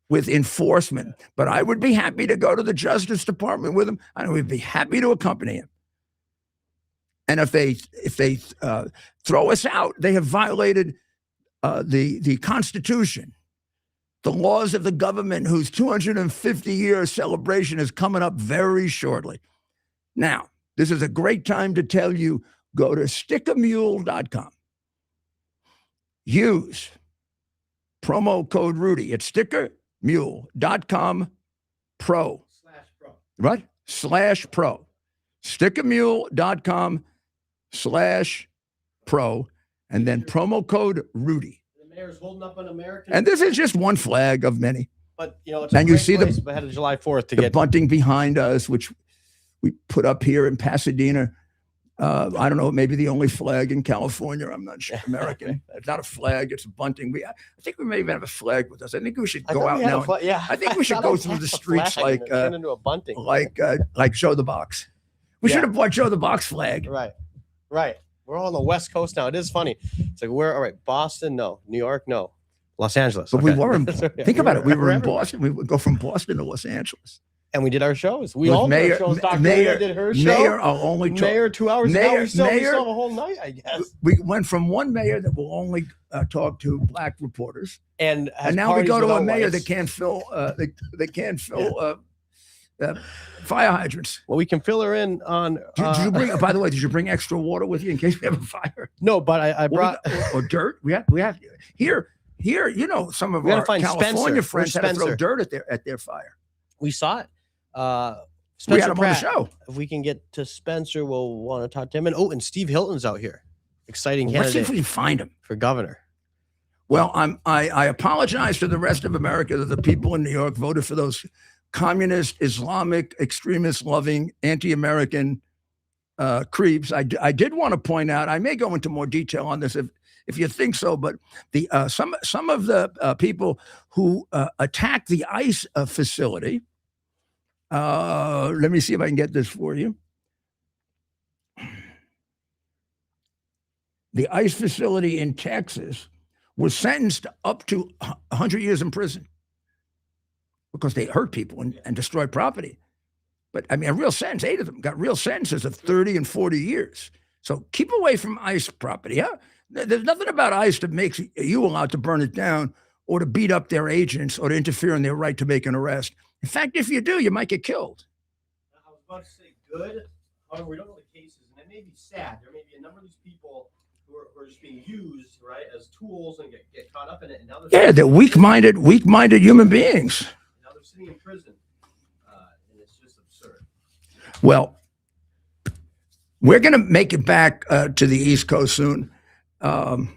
with enforcement. But I would be happy to go to the Justice Department with him. I would be happy to accompany him. And if they throw us out, they have violated the Constitution, the laws of the government, whose 250-year celebration is coming up very shortly. Now, this is a great time to tell you, go to stickamule.com. Use promo code Rudy at stickamule.com pro. Right? /pro. stickamule.com/pro. And then promo code Rudy. The mayor's holding up an American. And this is just one flag of many. But, it's and you see the ahead of July 4th to the get bunting behind us, which we put up here in Pasadena. I don't know, maybe the only flag in California. I'm not sure. American. It's not a flag. It's a bunting. I think we may even have a flag with us. I think we should go out now. I think we should go through the streets like into a bunting. like Joe the Box. We should have bought Joe the Box flag. Right. We're all on the West Coast now. It is funny. It's like, all right, Boston, no. New York, no. Los Angeles. But okay. we were in, think about it. We were in Boston. We would go from Boston to Los Angeles. And we did our shows. We all did our shows. Dr. Mayor did her show. Mayor, I'll only talk. Mayor 2 hours ago. We still have a whole night, I guess. We went from one mayor that will only talk to black reporters, and now we go to a mayor that can't fill fire hydrants. Well, we can fill her in on. Did you bring? By the way, did you bring extra water with you in case we have a fire? No, but I brought or dirt. We have here. Some of our California friends had to throw dirt at their fire. We saw it. We had him on the show. If we can get to Spencer, we'll want to talk to him. And Steve Hilton's out here. Exciting candidate. Let's see if we can find him for governor. Well, I apologize to the rest of America that the people in New York voted for those communist, Islamic, extremist-loving, anti-American creeps. I did want to point out, I may go into more detail on this if you think so, but the some of the people who attacked the ICE facility. Let me see if I can get this for you. The ICE facility in Texas was sentenced up to 100 years in prison because they hurt people and destroyed property. But I mean, a real sentence, 8 of them got real sentences of 30 and 40 years. So keep away from ICE property. Yeah? There's nothing about ICE that makes you allowed to burn it down or to beat up their agents or to interfere in their right to make an arrest. In fact, if you do, you might get killed. I was about to say good. However, we don't know the cases, and it may be sad. There may be a number of these people who are just being used, right, as tools and get caught up in it. And now they're weak-minded human beings. Now they're sitting in prison, and it's just absurd. Well, we're going to make it back to the East Coast soon, but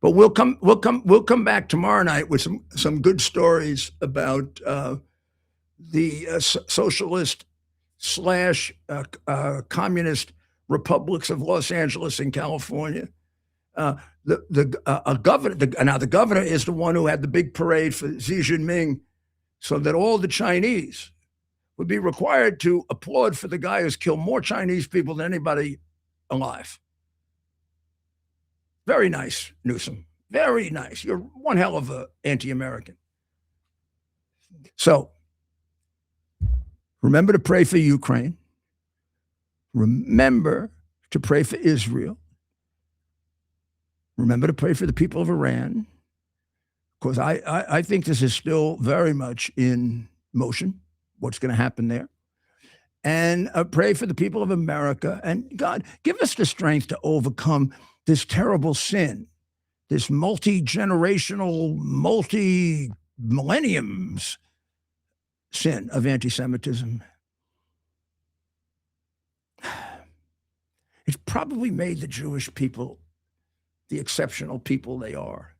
we'll come back tomorrow night with some good stories about the socialist / communist republics of Los Angeles and California. The governor is the one who had the big parade for Xi Jinping, so that all the Chinese would be required to applaud for the guy who's killed more Chinese people than anybody alive. Very nice, Newsom. Very nice. You're one hell of an anti-American. So remember to pray for Ukraine. Remember to pray for Israel. Remember to pray for the people of Iran. Because I think this is still very much in motion, what's going to happen there. And pray for the people of America. And God, give us the strength to overcome this terrible sin, this multi-generational, multi-millenniums sin of anti-Semitism. It's probably made the Jewish people the exceptional people they are.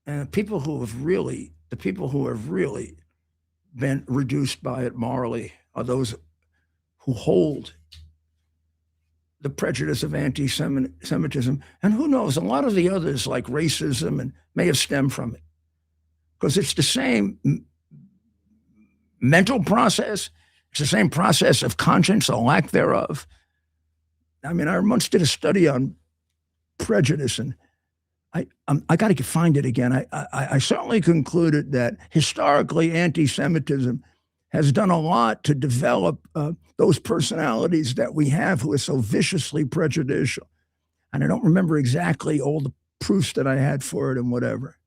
And the people who have really been reduced by it morally are those who hold the prejudice of anti-Semitism. And who knows, a lot of the others, like racism, and may have stemmed from it. Because it's the same mental process. It's the same process of conscience or lack thereof. I mean, I once did a study on prejudice, and I got to find it again. I certainly concluded that historically anti-Semitism has done a lot to develop those personalities that we have who are so viciously prejudicial. And I don't remember exactly all the proofs that I had for it and whatever.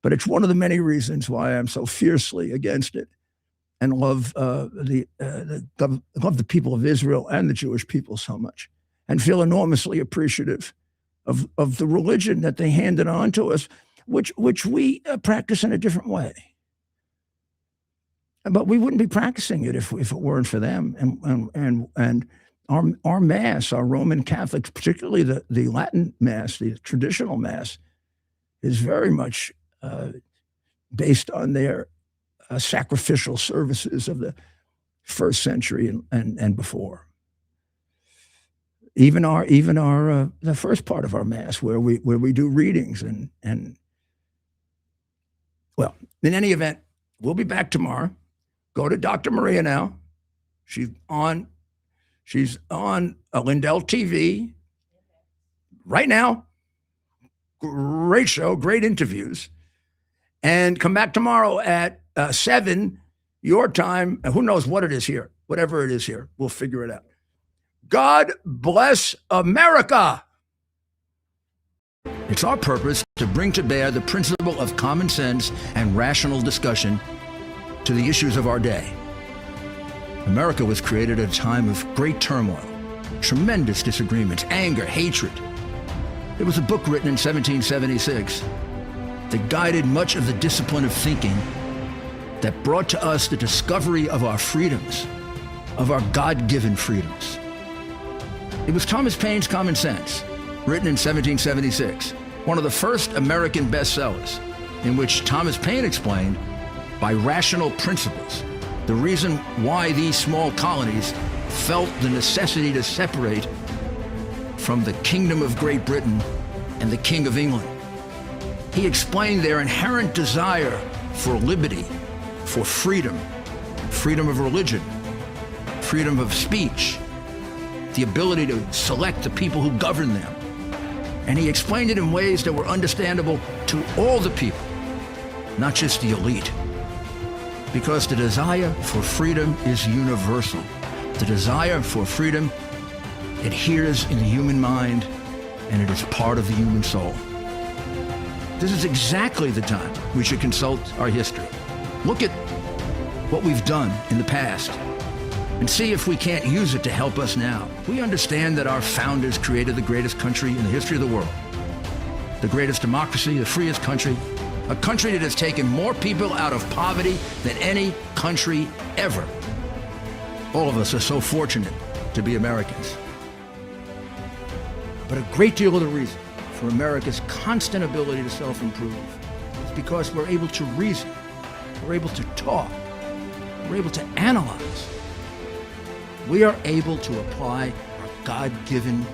But it's one of the many reasons why I'm so fiercely against it and love the people of Israel and the Jewish people so much, and feel enormously appreciative of the religion that they handed on to us, which we practice in a different way. But we wouldn't be practicing it if it weren't for them. And our Mass, our Roman Catholics, particularly the Latin Mass, the traditional Mass, is very much based on their sacrificial services of the first century and before. Even our the first part of our Mass, where we do readings and well, in any event, we'll be back tomorrow. Go to Dr. Maria now. She's on Lindell TV right now. Great show, great interviews. And come back tomorrow at 7 your time. Who knows what it is here? Whatever it is here, we'll figure it out. God bless America. It's our purpose to bring to bear the principle of common sense and rational discussion to the issues of our day. America was created at a time of great turmoil, tremendous disagreements, anger, hatred. There was a book written in 1776 that guided much of the discipline of thinking that brought to us the discovery of our freedoms, of our God-given freedoms. It was Thomas Paine's Common Sense, written in 1776, one of the first American bestsellers, in which Thomas Paine explained, by rational principles, the reason why these small colonies felt the necessity to separate from the Kingdom of Great Britain and the King of England. He explained their inherent desire for liberty, for freedom, freedom of religion, freedom of speech, the ability to select the people who govern them. And he explained it in ways that were understandable to all the people, not just the elite. Because the desire for freedom is universal. The desire for freedom adheres in the human mind, and it is part of the human soul. This is exactly the time we should consult our history. Look at what we've done in the past and see if we can't use it to help us now. We understand that our founders created the greatest country in the history of the world, the greatest democracy, the freest country, a country that has taken more people out of poverty than any country ever. All of us are so fortunate to be Americans. But a great deal of the reason for America's constant ability to self-improve is because we're able to reason, we're able to talk, we're able to analyze. We are able to apply our God-given